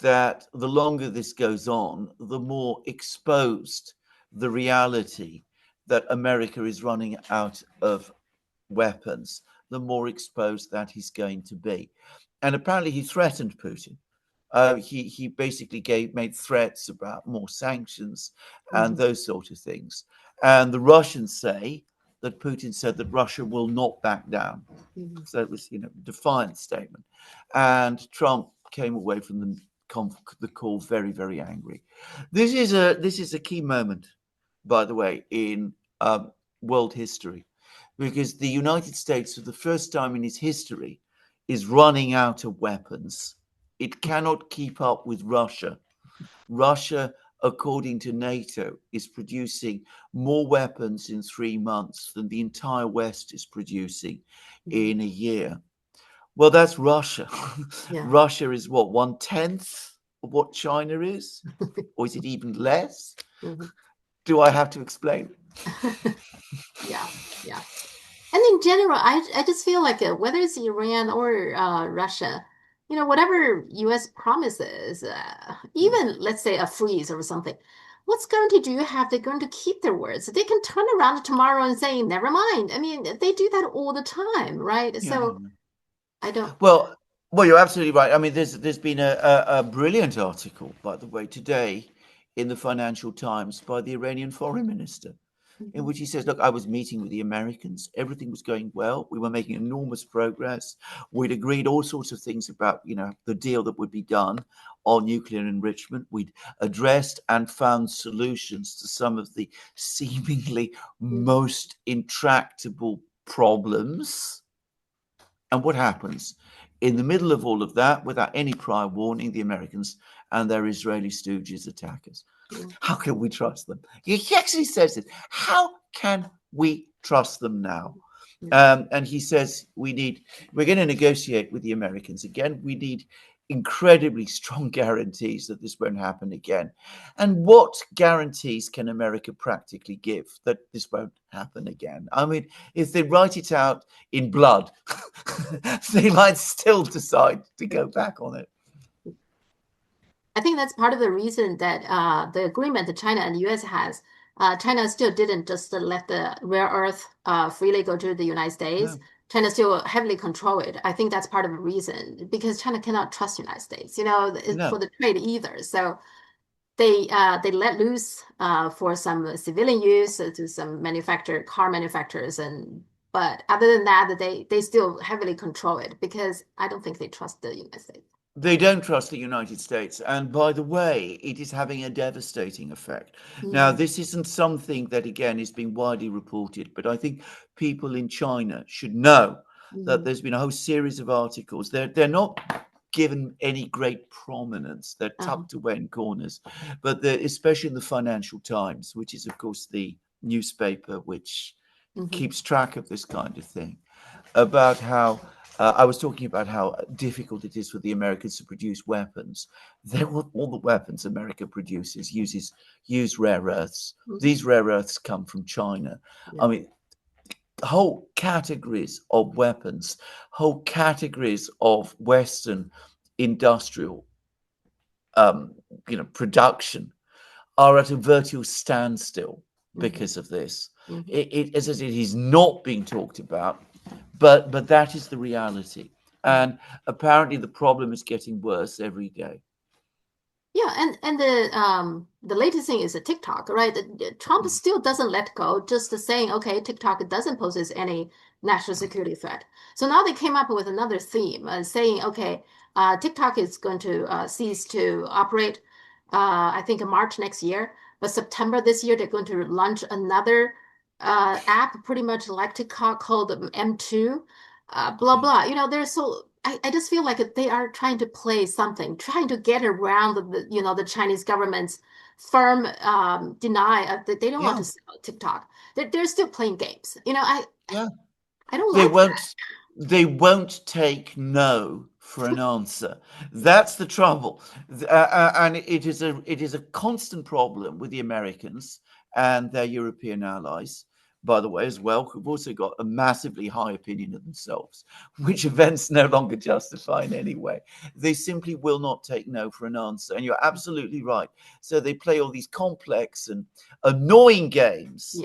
that the longer this goes on, the more exposed the reality that America is running out of weapons, the more exposed that he's going to be. And apparently he threatened Putin. He basically made threats about more sanctions and Mhm. those sort of things. And the Russians say that Putin said that Russia will not back down. Mhm. So it was, defiant statement. And Trump came away from the call very, very angry. This is a key moment, by the way, in world history, because the United States, for the first time in its history, is running out of weapons. It cannot keep up with Russia. Russia, according to NATO, is producing more weapons in 3 months than the entire West is producing Mhm. in a year. Well, that's Russia. Yeah. Russia is what, 1/10 of what China is? Or is it even less? Mhm. Do I have to explain? Yeah. Yeah. And in general, I just feel like whether it's Iran or Russia, whatever U.S. promises, even let's say a freeze or something, what's guarantee do you have they're going to keep their words? They can turn around tomorrow and say, never mind. I mean, they do that all the time, right? Yeah. So I don't. Well, well, you're absolutely right. I mean, there's been a brilliant article, by the way, today in the Financial Times by the Iranian foreign minister, in Mhm. which he says, look, I was meeting with the Americans. Everything was going well. We were making enormous progress. We'd agreed all sorts of things about, the deal that would be done on nuclear enrichment. We'd addressed and found solutions to some of the seemingly Mhm. most intractable problems. And what happens? In the middle of all of that, without any prior warning, the Americans and their Israeli stooges attack us. Yeah. How can we trust them? He actually says it. How can we trust them now? Yeah. And he says we're going to negotiate with the Americans again. We need incredibly strong guarantees that this won't happen again. And what guarantees can America practically give that this won't happen again? I mean, if they write it out in blood, they might still decide to go back on it. I think that's part of the reason that the agreement that China and the US has, China still didn't just let the rare earth freely go to the United States. No, China still heavily control it. I think that's part of the reason because China cannot trust the United States, for no. the trade either. So they let loose for some civilian use to some car manufacturers, but other than that, they still heavily control it because I don't think they trust the United States. They don't trust the United States. And by the way, it is having a devastating effect. Now, Mm, this isn't something that, again, is being widely reported, but I think people in China should know that mm, there's been a whole series of articles. They're not given any great prominence. They're uh, tucked away in corners, but especially in the Financial Times, which is, of course, the newspaper which mhm, keeps track of this kind of thing, about how I was talking about how difficult it is for the Americans to produce weapons. All the weapons America produces use rare earths. mhm, These rare earths come from China. I yeah. mean, whole categories of weapons, whole categories of Western industrial, um, production are at a virtual standstill Mhm, because of this. mhm, As I said, it is not being talked about, but that is the reality. yeah. And apparently, the problem is getting worse every day. Yeah, and the latest thing is a TikTok, right? Trump Mm. still doesn't let go, just saying, okay, TikTok doesn't pose as any national security threat. So now they came up with another theme, saying, okay, TikTok is going to cease to operate, I think in March next year, but September this year they're going to launch another app, pretty much like TikTok called M2, blah Yeah, blah. They're so I just feel like they are trying to play something, trying to get around the Chinese government's firm deny that they don't want yeah, to sell TikTok. They're still playing games. yeah. I don't They like that. won't. They won't take no for an answer. That's the trouble, and it is a constant problem with the Americans and their European allies, by the way, as well, who've also got a massively high opinion of themselves, which events no longer justify in any way. They simply will not take no for an answer. And you're absolutely right. So they play all these complex and annoying games,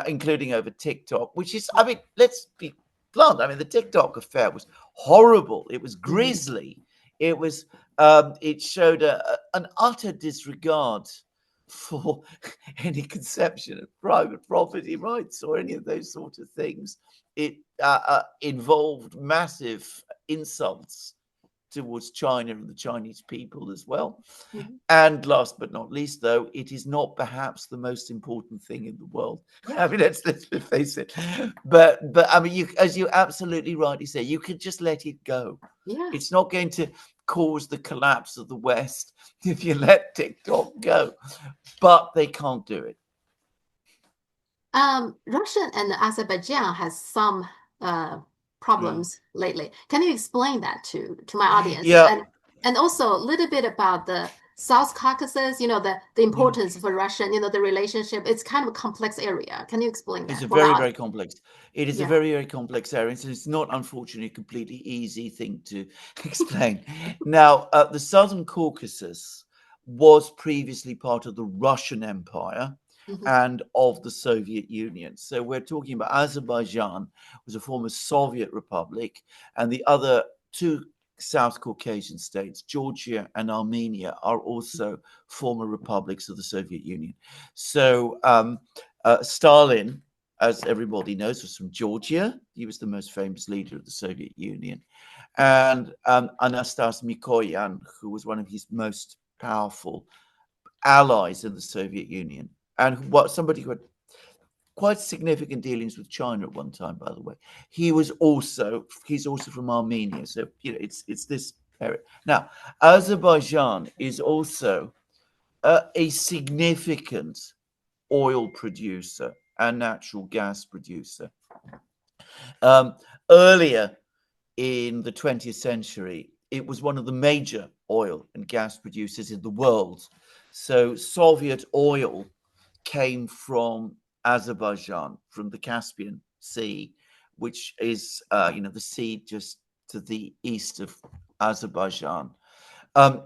including over TikTok, which is, I mean, let's be blunt. I mean, the TikTok affair was horrible. It was grisly. It was, it showed an utter disregard for any conception of private property rights or any of those sort of things. It involved massive insults towards China and the Chinese people as well. And last but not least, though, it is not perhaps the most important thing in the world. I mean, let's face it. But I mean, you, as you absolutely rightly say, you could just let it go. It's not going to cause the collapse of the West if you let TikTok go, but they can't do it. Russia and Azerbaijan has some problems lately. Can you explain that to my audience? And also a little bit about the South Caucasus, you know, the importance for Russia, you know, the relationship. It's kind of a complex area. Can you explain that? It's a very, very complex. It is a very, very complex area. So it's not, unfortunately, a completely easy thing to explain. Now, the Southern Caucasus was previously part of the Russian Empire and of the Soviet Union. So we're talking about Azerbaijan was a former Soviet republic, and the other two South Caucasian states, Georgia and Armenia, are also former republics of the Soviet Union. So Stalin, as everybody knows, was from Georgia. He was the most famous leader of the Soviet Union. And Anastas Mikoyan, who was one of his most powerful allies in the Soviet Union, and somebody who had quite significant dealings with China at one time, by the way. He's also from Armenia. So, you know, it's this area. Now, Azerbaijan is also a significant oil producer and natural gas producer. Earlier in the 20th century, it was one of the major oil and gas producers in the world. So Soviet oil came from Azerbaijan, from the Caspian Sea, which is, you know, the sea just to the east of Azerbaijan.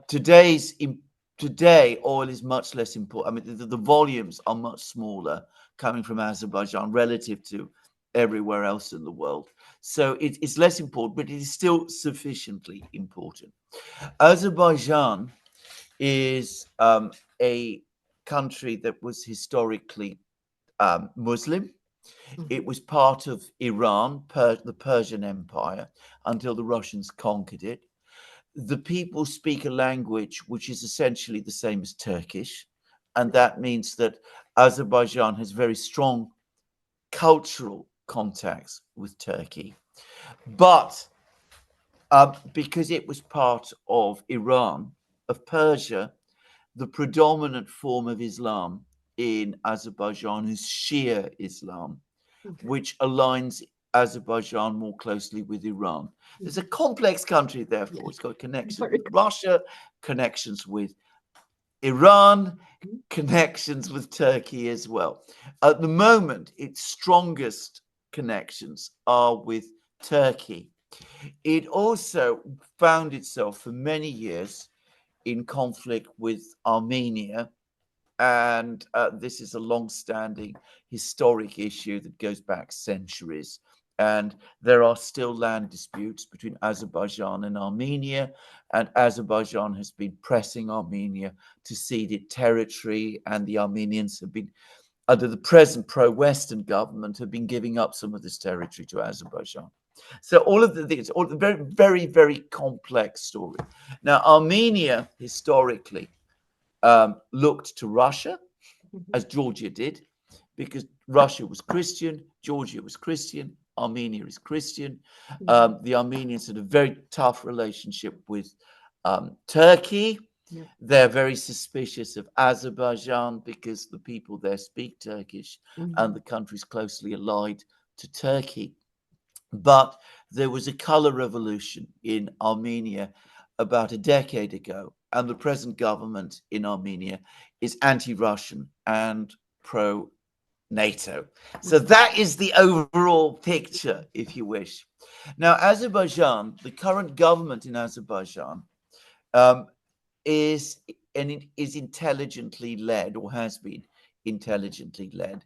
Today, oil is much less important. I mean, the volumes are much smaller coming from Azerbaijan relative to everywhere else in the world. So it's less important, but it is still sufficiently important. Azerbaijan is a country that was historically Muslim. It was part of Iran, the Persian Empire, until the Russians conquered it. The people speak a language which is essentially the same as Turkish, and that means that Azerbaijan has very strong cultural contacts with Turkey. But because it was part of Iran, of Persia, the predominant form of Islam in Azerbaijan is Shia Islam, which aligns Azerbaijan more closely with Iran. It's a complex country, therefore. It's got connections with Russia, connections with Iran, connections with Turkey as well. At the moment, its strongest connections are with Turkey. It also found itself for many years in conflict with Armenia. And this is a long-standing historic issue that goes back centuries. And there are still land disputes between Azerbaijan and Armenia. And Azerbaijan has been pressing Armenia to cede it territory. And the Armenians have been, under the present pro-Western government, have been giving up some of this territory to Azerbaijan. So all of the things, all the very, very, very complex story. Now, Armenia historically looked to Russia, as Georgia did, because Russia was Christian, Georgia was Christian, Armenia is Christian. The Armenians had a very tough relationship with Turkey. They're very suspicious of Azerbaijan because the people there speak Turkish and the country's closely allied to Turkey. But there was a color revolution in Armenia about a decade ago, and the present government in Armenia is anti-Russian and pro NATO. So that is the overall picture, if you wish. Now, Azerbaijan, the current government in Azerbaijan, is intelligently led, or has been intelligently led.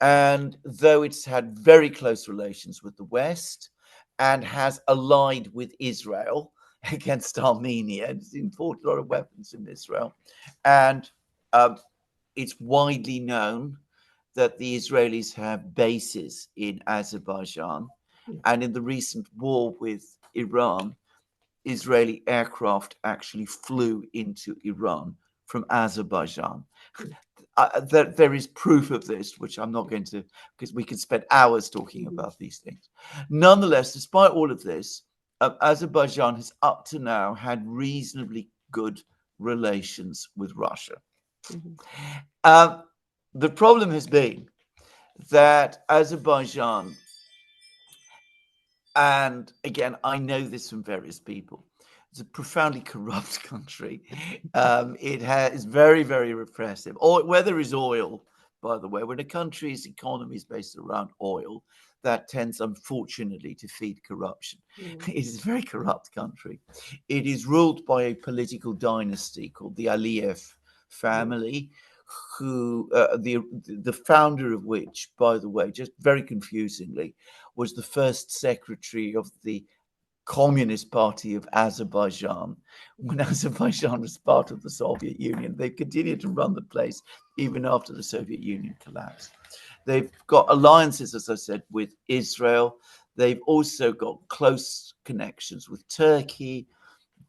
And though it's had very close relations with the West and has allied with Israel against Armenia, it's imported a lot of weapons in Israel, and it's widely known that the Israelis have bases in Azerbaijan. And in the recent war with Iran, Israeli aircraft actually flew into Iran from Azerbaijan. There is proof of this, which I'm not going to, because we could spend hours talking about these things. Nonetheless, despite all of this, Azerbaijan has up to now had reasonably good relations with Russia. The problem has been that Azerbaijan, and again, I know this from various people, it's a profoundly corrupt country. It is very, very repressive. Where there is oil, by the way, when a country's economy is based around oil, that tends, unfortunately, to feed corruption. It is a very corrupt country. It is ruled by a political dynasty called the Aliyev family, who the founder of which, by the way, just very confusingly, was the first secretary of the Communist Party of Azerbaijan. When Azerbaijan was part of the Soviet Union, they continued to run the place even after the Soviet Union collapsed. They've got alliances, as I said, with Israel. They've also got close connections with Turkey.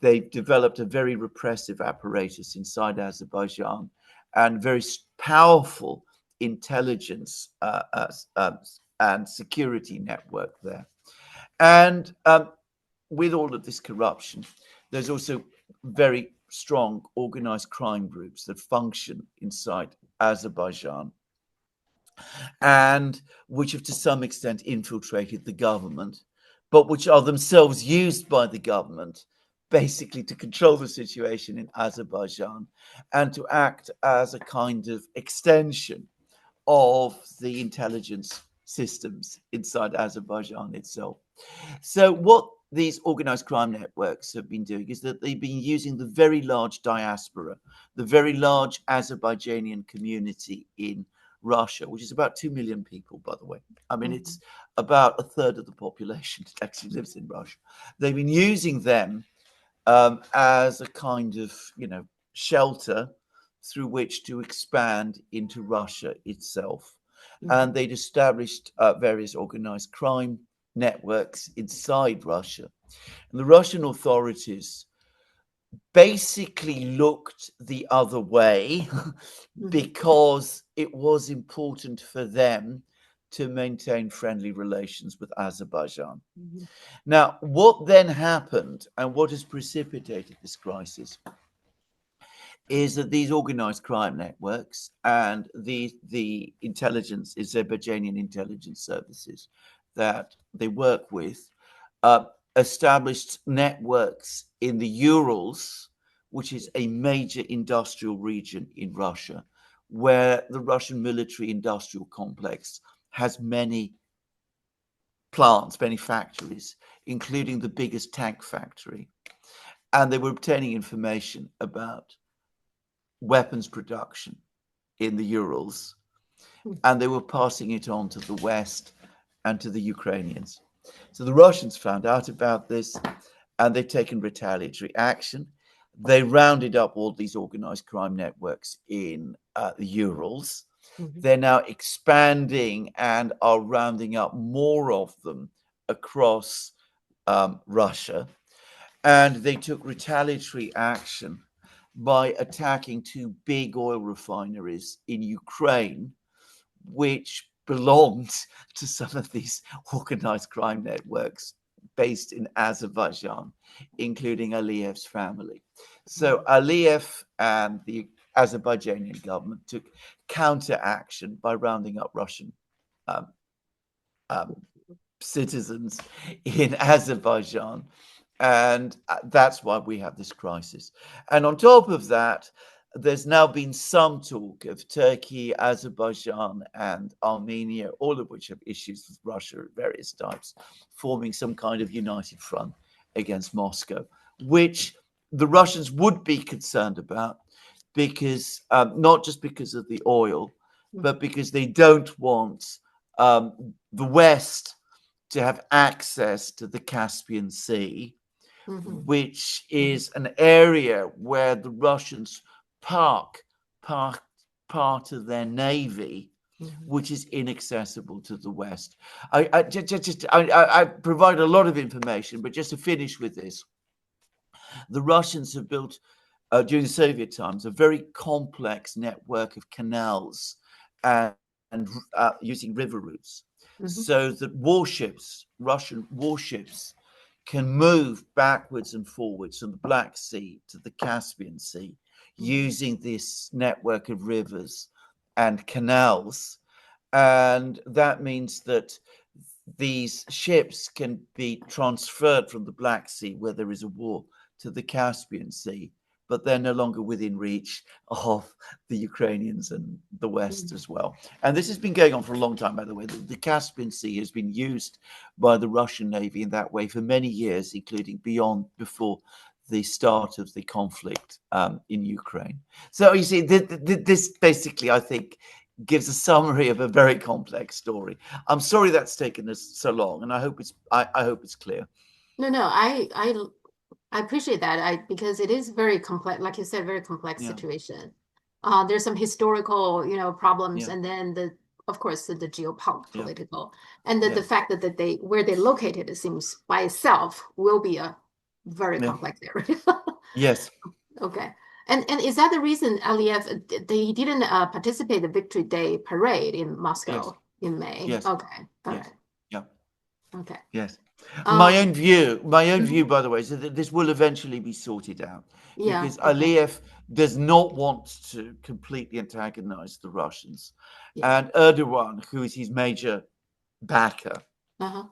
They've developed a very repressive apparatus inside Azerbaijan and very powerful intelligence and security network there. And with all of this corruption, there's also very strong organized crime groups that function inside Azerbaijan, and which have to some extent infiltrated the government, but which are themselves used by the government basically to control the situation in Azerbaijan and to act as a kind of extension of the intelligence systems inside Azerbaijan itself. So what these organized crime networks have been doing is that they've been using the very large diaspora, the very large Azerbaijani community in Russia, which is about 2 million people, by the way. I mean, it's about a third of the population that actually lives in Russia. They've been using them as a kind of, shelter through which to expand into Russia itself. And they'd established various organized crime networks inside Russia. And the Russian authorities basically looked the other way because it was important for them to maintain friendly relations with Azerbaijan. Now, what then happened and what has precipitated this crisis is that these organized crime networks and the intelligence, Azerbaijani intelligence services that they work with, established networks in the Urals, which is a major industrial region in Russia, where the Russian military industrial complex has many plants, many factories, including the biggest tank factory. And they were obtaining information about weapons production in the Urals, and they were passing it on to the West and to the Ukrainians. So the Russians found out about this, and they've taken retaliatory action. They rounded up all these organized crime networks in the Urals. They're now expanding and are rounding up more of them across Russia. And they took retaliatory action by attacking two big oil refineries in Ukraine, which belonged to some of these organized crime networks based in Azerbaijan, including Aliyev's family. So Aliyev and the Azerbaijani government took counter action by rounding up Russian citizens in Azerbaijan. And that's why we have this crisis. And on top of that, there's now been some talk of Turkey, Azerbaijan, and Armenia, all of which have issues with Russia of various types, forming some kind of united front against Moscow, which the Russians would be concerned about because not just because of the oil, but because they don't want the West to have access to the Caspian Sea, which is an area where the Russians park part of their navy, which is inaccessible to the West. I provide a lot of information, but just to finish with this, the Russians have built during the Soviet times a very complex network of canals and using river routes, so that warships, Russian warships, can move backwards and forwards from the Black Sea to the Caspian Sea using this network of rivers and canals. And that means that these ships can be transferred from the Black Sea, where there is a war, to the Caspian Sea, but they're no longer within reach of the Ukrainians and the West as well. And this has been going on for a long time, by the way. The Caspian Sea has been used by the Russian Navy in that way for many years, including before the start of the conflict in Ukraine. So you see, this basically, I think, gives a summary of a very complex story. I'm sorry that's taken us so long, and I hope it's clear. No, no, I appreciate that. Because it is very complex, like you said, very complex Yeah, situation. There's some historical, problems, yeah, and then of course, the yeah, geopolitical, and the yeah, fact that where they located, it seems by itself will be a very yeah. complex area. Yes, Okay. And is that the reason Aliyev they didn't participate the Victory Day parade in yes, Moscow in May? yes, Okay. All yes, right. yeah. Okay. Yes. My Um, own view, mhm. by the way, is that this will eventually be sorted out Yeah. because Okay. Aliyev does not want to completely antagonize the Russians. Yeah. And Erdogan, who is his major backer, Uh-huh.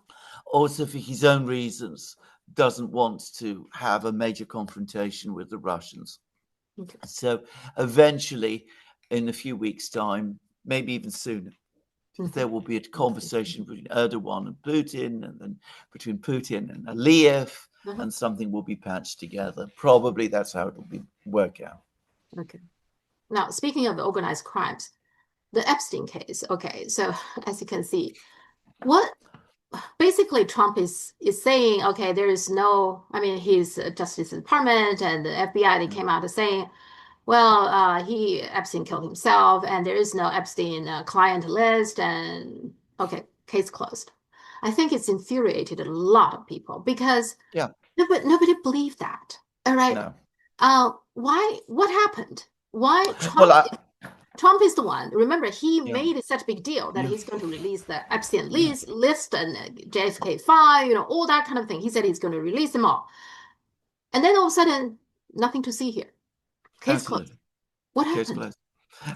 also for his own reasons, doesn't want to have a major confrontation with the Russians. Okay. So eventually, in a few weeks' time, maybe even sooner, there will be a conversation between Erdogan and Putin, and then between Putin and Aliyev, Uh-huh. and something will be patched together. Probably that's how it will work out. Okay. Now, speaking of organized crimes, the Epstein case. Okay. So as you can see, what basically Trump is saying, okay, there is no, I mean, his Justice Department and the FBI, they Yeah, came out saying, well, Epstein killed himself, and there is no Epstein client list, and okay, case closed. I think it's infuriated a lot of people because yeah, nobody believed that. All right. no. Why? What happened? Why Well, Trump is the one. Remember, he yeah, made such a big deal that yeah, he's going to release the Epstein yeah, list and JFK 5, all that kind of thing. He said he's going to release them all. And then all of a sudden, nothing to see here. Case closed. absolutely. What Case happened? closed.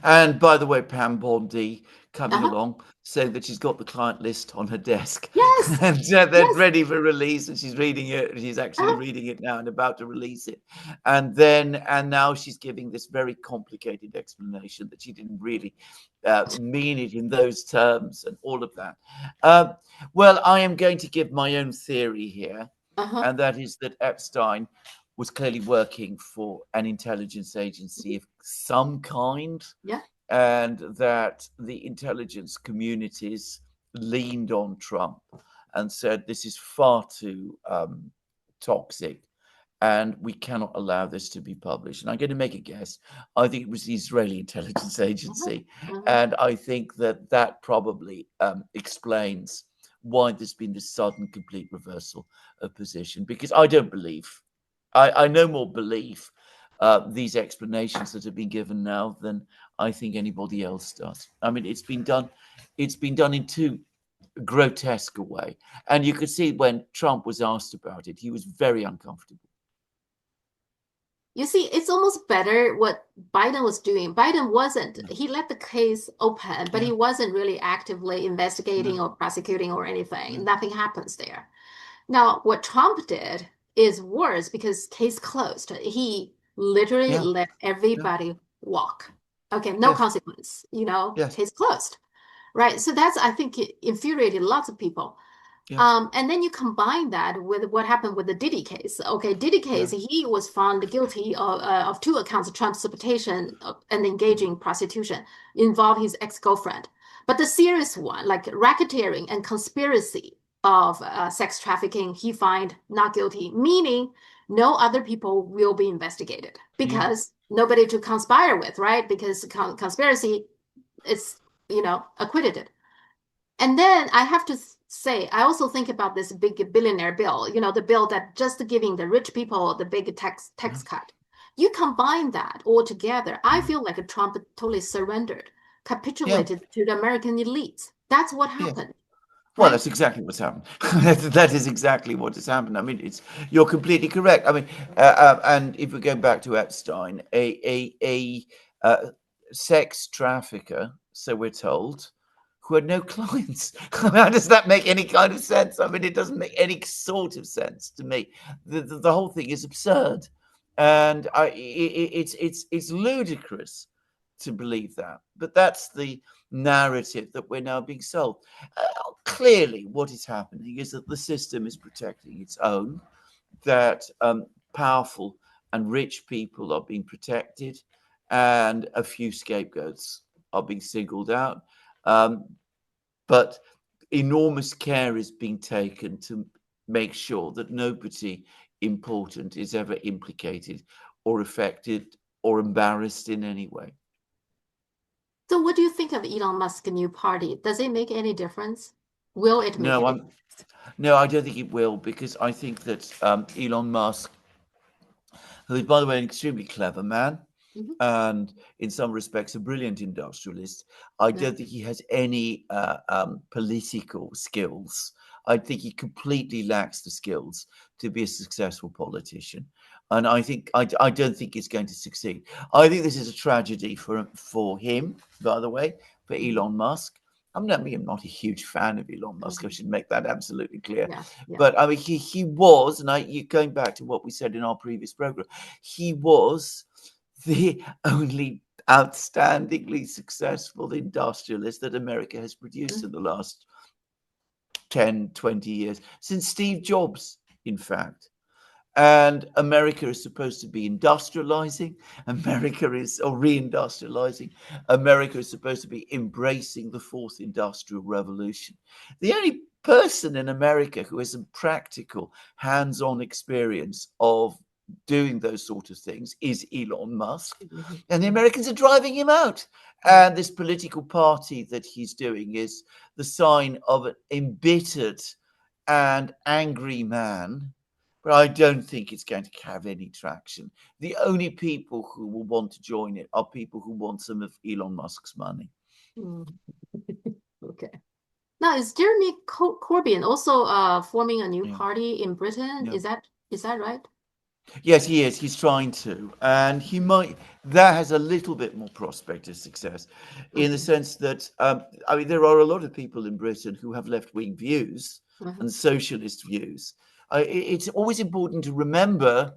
And by the way, Pam Bondi coming Uh-huh. along saying that she's got the client list on her desk Yes. and they're Yes. ready for release, and she's reading it. She's actually Uh-huh. reading it now and about to release it. And now she's giving this very complicated explanation that she didn't really mean it in those terms and all of that. Uh, well, I am going to give my own theory here, Uh-huh. and that is that Epstein was clearly working for an intelligence agency of some kind, Yeah. and that the intelligence communities leaned on Trump and said, this is far too toxic and we cannot allow this to be published. And I'm going to make a guess. I think it was the Israeli intelligence Uh-huh. agency. Uh-huh. And I think that probably explains why there's been this sudden complete reversal of position, because I don't believe, I no more believe these explanations that have been given now than I think anybody else does. I mean, it's been done in too grotesque a way. And you could see when Trump was asked about it, he was very uncomfortable. You see, it's almost better what Biden was doing. Biden wasn't, Yeah, he let the case open, but yeah, he wasn't really actively no, investigating or prosecuting or anything. no, Nothing happens there. Now, what Trump did is worse because case closed. He literally yeah, let yeah, everybody walk. Okay, no Yes. consequence, Yes. case closed. Right. So that's, I think, it infuriated lots of people. Yes. And then you combine that with what happened with the Diddy case. Okay, Diddy case, Yeah. he was found guilty of 2 accounts of transportation and engaging prostitution, involved his ex-girlfriend. But the serious one, like racketeering and conspiracy of sex trafficking, he find not guilty, meaning no other people will be investigated Yeah. because nobody to conspire with, right? Because conspiracy is, acquitted. And then I have to say, I also think about this big billionaire bill, the bill that just giving the rich people the big tax cut. You combine that all together, I feel like Trump totally surrendered, Yeah. capitulated to the American elites. That's what Yeah. happened, Well, right? that's exactly what's happened. That is exactly what has happened. I mean, you're completely correct. I mean, and if we go back to Epstein, a uh, sex trafficker, so we're told, who had no clients. I mean, how does that make any kind of sense? I mean, it doesn't make any sort of sense to me. The whole thing is absurd, and it's ludicrous to believe that. But that's the narrative that we're now being sold. Clearly, what is happening is that the system is protecting its own, that powerful and rich people are being protected, and a few scapegoats are being singled out. Um, but enormous care is being taken to make sure that nobody important is ever implicated or affected or embarrassed in any way. So what do you think of Elon Musk's new party? Does it make any difference? Will it make No, any? I'm no, I don't think it will, because I think that Elon Musk, who is, by the way, an extremely clever man Mhm. and in some respects a brilliant industrialist, I Yeah. don't think he has any political skills. I think he completely lacks the skills to be a successful politician. And I don't think he's going to succeed. I think this is a tragedy for him, by the way, for Mhm. Elon Musk. I'm not a huge fan of Elon Musk. I Mhm. should make that absolutely clear. Yeah. Yeah. But I mean, he was, and you going back to what we said in our previous program, he was the only outstandingly successful industrialist that America has produced Mhm. in the last 10, 20 years, since Steve Jobs, in fact. And America is supposed to be industrializing. America is, or reindustrializing. America is supposed to be embracing the fourth industrial revolution. The only person in America who has some practical, hands-on experience of doing those sort of things is Elon Musk. Mhm. And the Mhm. Americans are driving him out. Yeah. And this political party that he's doing is the sign of an embittered and angry man, but I don't think it's going to have any traction. The only people who will want to join it are people who want some of Elon Musk's money. Mm. Okay. Now, is Jeremy Corbyn also forming a new Yeah, party in Britain? yeah. Is that right? Yes, he is. He's trying to, and he might. That has a little bit more prospect of success, in the Hmm. sense that I mean, there are a lot of people in Britain who have left-wing views Hmm. and socialist views. It's always important to remember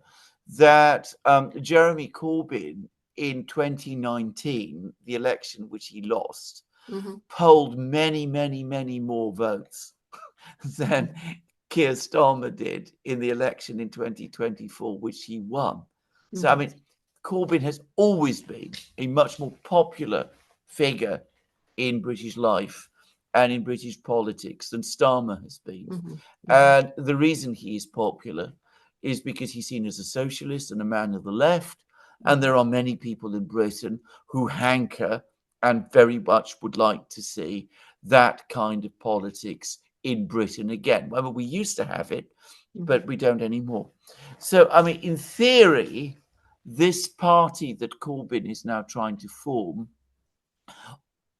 that Jeremy Corbyn in 2019, the election which he lost, Hmm. polled many, many, many more votes than Keir Starmer did in the election in 2024, which he won. So, I Hmm. mean, Corbyn has always been a much more popular figure in British life and in British politics than Starmer has been. Hmm. Hmm. And the reason he is popular is because he's seen as a socialist and a man of the left. And Hmm. there are many people in Britain who hanker and very much would like to see that kind of politics in Britain again. Well, we used to have it, Hmm. but we don't anymore. So, I mean, in theory, this party that Corbyn is now trying to form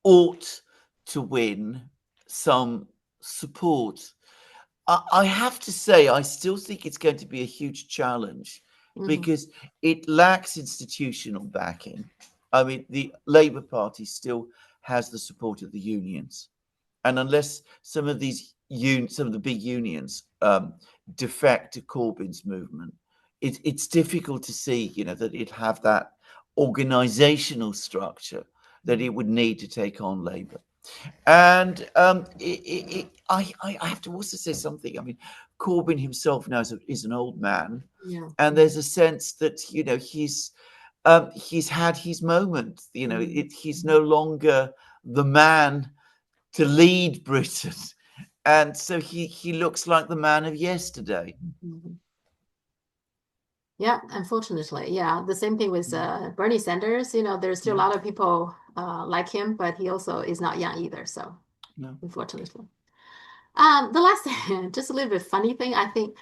ought to win some support. I have to say, I still think it's going to be a huge challenge Hmm. because it lacks institutional backing. I mean, the Labour Party still has the support of the unions, and unless some of some of the big unions defect to Corbyn's movement, it's difficult to see, that it have that organizational structure that it would need to take on labor. And I have to also say something. I mean, Corbyn himself now is an old man, Yeah. and there's a sense that he's had his moment. He's no longer the man to lead Britain, and so he looks like the man of yesterday. Yeah, unfortunately. Yeah, the same thing with Bernie Sanders. There's still a lot of people like him, but he also is not young either. So, No. unfortunately. The last just a little bit funny thing, I think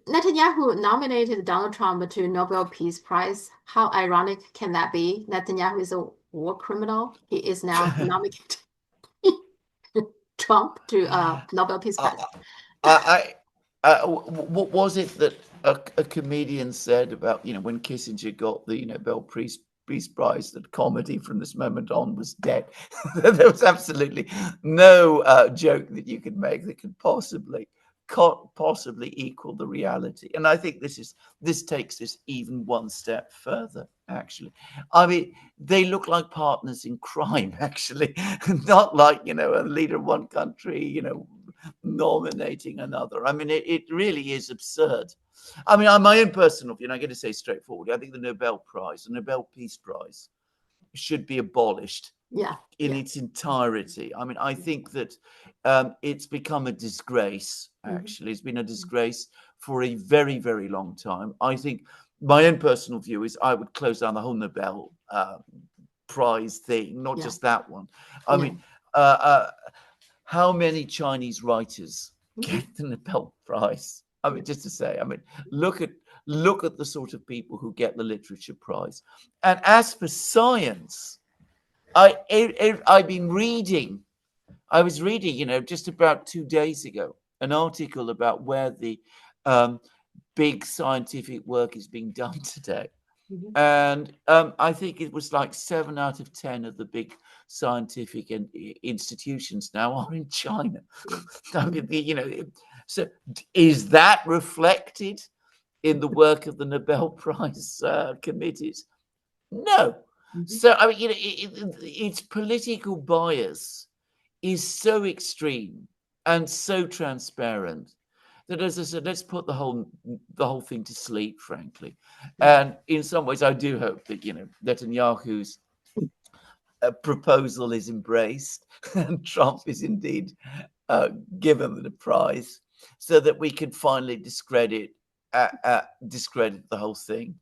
Netanyahu nominated Donald Trump to Nobel Peace Prize. How ironic can that be? Netanyahu is a war criminal. He is now nominating Trump to Nobel Peace Prize. What was it that a comedian said about when Kissinger got the Nobel Peace Prize, that comedy from this moment on was dead? There was absolutely no joke that you could make that could possibly equal the reality. And I think this takes this even one step further. Actually, I mean, they look like partners in crime. Actually, not like a leader of one country, nominating another. I mean, it really is absurd. I mean, on my own personal view, and I'm going to say straightforward, I think the Nobel Peace Prize, should be abolished in its entirety. I mean, I think that it's become a disgrace, actually. It's been a disgrace for a very, very long time. I think my own personal view is I would close down the whole Nobel Prize thing, not just that one. I mean, how many Chinese writers get the Nobel Prize? I mean, just to say, I mean, look at the sort of people who get the literature prize. And as for science, I've been reading. I was reading, just about 2 days ago, an article about where the big scientific work is being done today. And I think it was like 7 out of 10 of the big scientific institutions now are in China. I mean, so is that reflected in the work of the Nobel Prize committees? No. So I mean, its political bias is so extreme and so transparent that, as I said, let's put the whole thing to sleep, frankly. And in some ways, I do hope that Netanyahu's proposal is embraced and Trump is indeed given the prize, so that we can finally discredit the whole thing.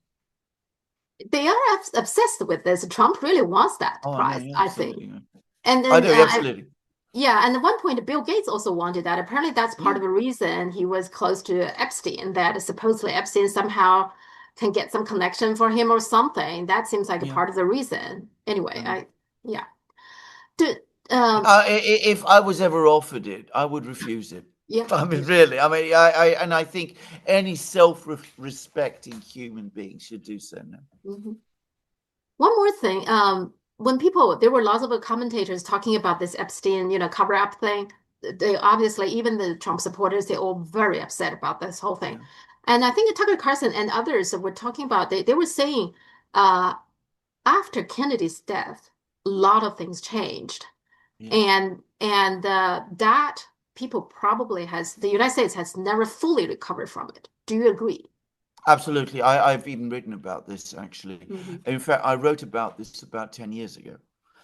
They are obsessed with this. Trump really wants that prize, no, I think. Yeah. And then I do, absolutely. Yeah, and at one point, Bill Gates also wanted that. Apparently, that's part of the reason he was close to Epstein, that supposedly Epstein somehow can get some connection for him or something. That seems like a part of the reason. Anyway, yeah. If I was ever offered it, I would refuse it. Yeah. I mean, really. I mean, I think any self-respecting human being should do so now. One more thing. When there were lots of commentators talking about this Epstein, cover-up thing. They obviously, even the Trump supporters, they're all very upset about this whole thing. And I think Tucker Carlson and others were talking about, they were saying after Kennedy's death, a lot of things changed. And that people probably the United States has never fully recovered from it. Do you agree? Absolutely. I've even written about this, actually. In fact, I wrote about this about 10 years ago.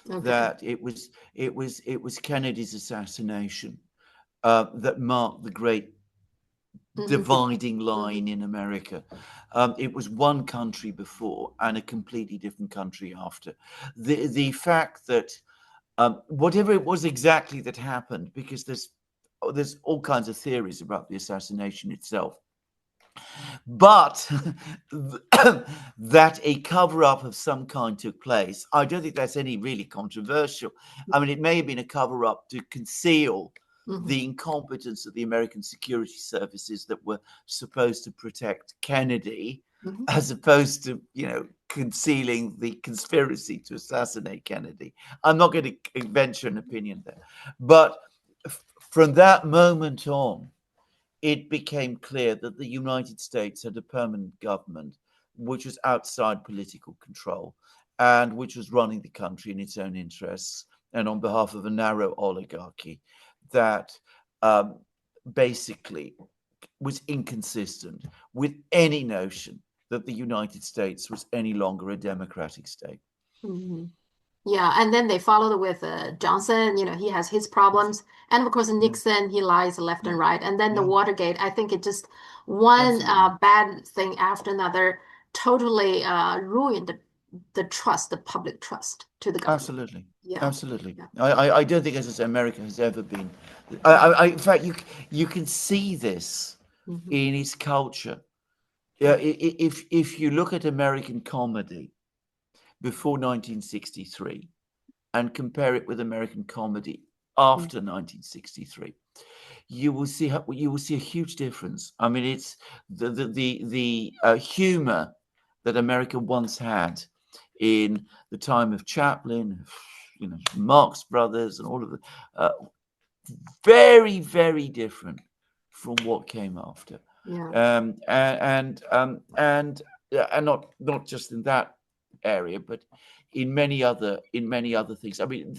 That it was Kennedy's assassination that marked the great dividing line in America. It was one country before and a completely different country after. The fact that whatever it was exactly that happened, because there's all kinds of theories about the assassination itself, but that a cover-up of some kind took place, I don't think that's any really controversial. I mean, it may have been a cover-up to conceal the incompetence of the American security services that were supposed to protect Kennedy, as opposed to, concealing the conspiracy to assassinate Kennedy. I'm not going to venture an opinion there. But from that moment on, it became clear that the United States had a permanent government which was outside political control and which was running the country in its own interests and on behalf of a narrow oligarchy that basically was inconsistent with any notion that the United States was any longer a democratic state. Mhm. Yeah, and then they followed with Johnson. He has his problems, and of course Yeah, Nixon, he lies left yeah, and right, and then the yeah, Watergate. I think it just one absolutely, bad thing after another totally ruined the trust, the public trust to the government. absolutely, Yeah, absolutely. yeah. I don't think, as I say, America has ever been. In fact, you can see this Hmm. in its culture. Yeah, if you look at American comedy before 1963 and compare it with American comedy after 1963, you will see a huge difference. I mean, it's the humor that America once had in the time of Chaplin, Marx Brothers, and all of the uh, very, very different from what came after. Yeah. And not just in that area, but in many other things. I mean,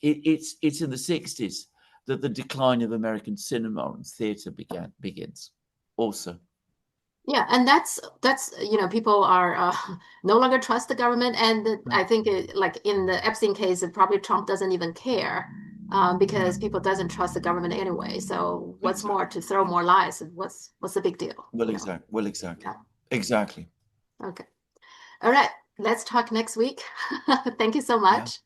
it's in the 60s that the decline of American cinema and theater begins. Also, Yeah, and that's people are no longer trust the government, and yeah, I think like in the Epstein case, probably Trump doesn't even care yeah, because people doesn't trust the government anyway. So what's more exactly. to throw more lies? What's the big deal? Well, exactly, Yeah. exactly. Okay. All right. Let's talk next week. Thank you so Yeah. much.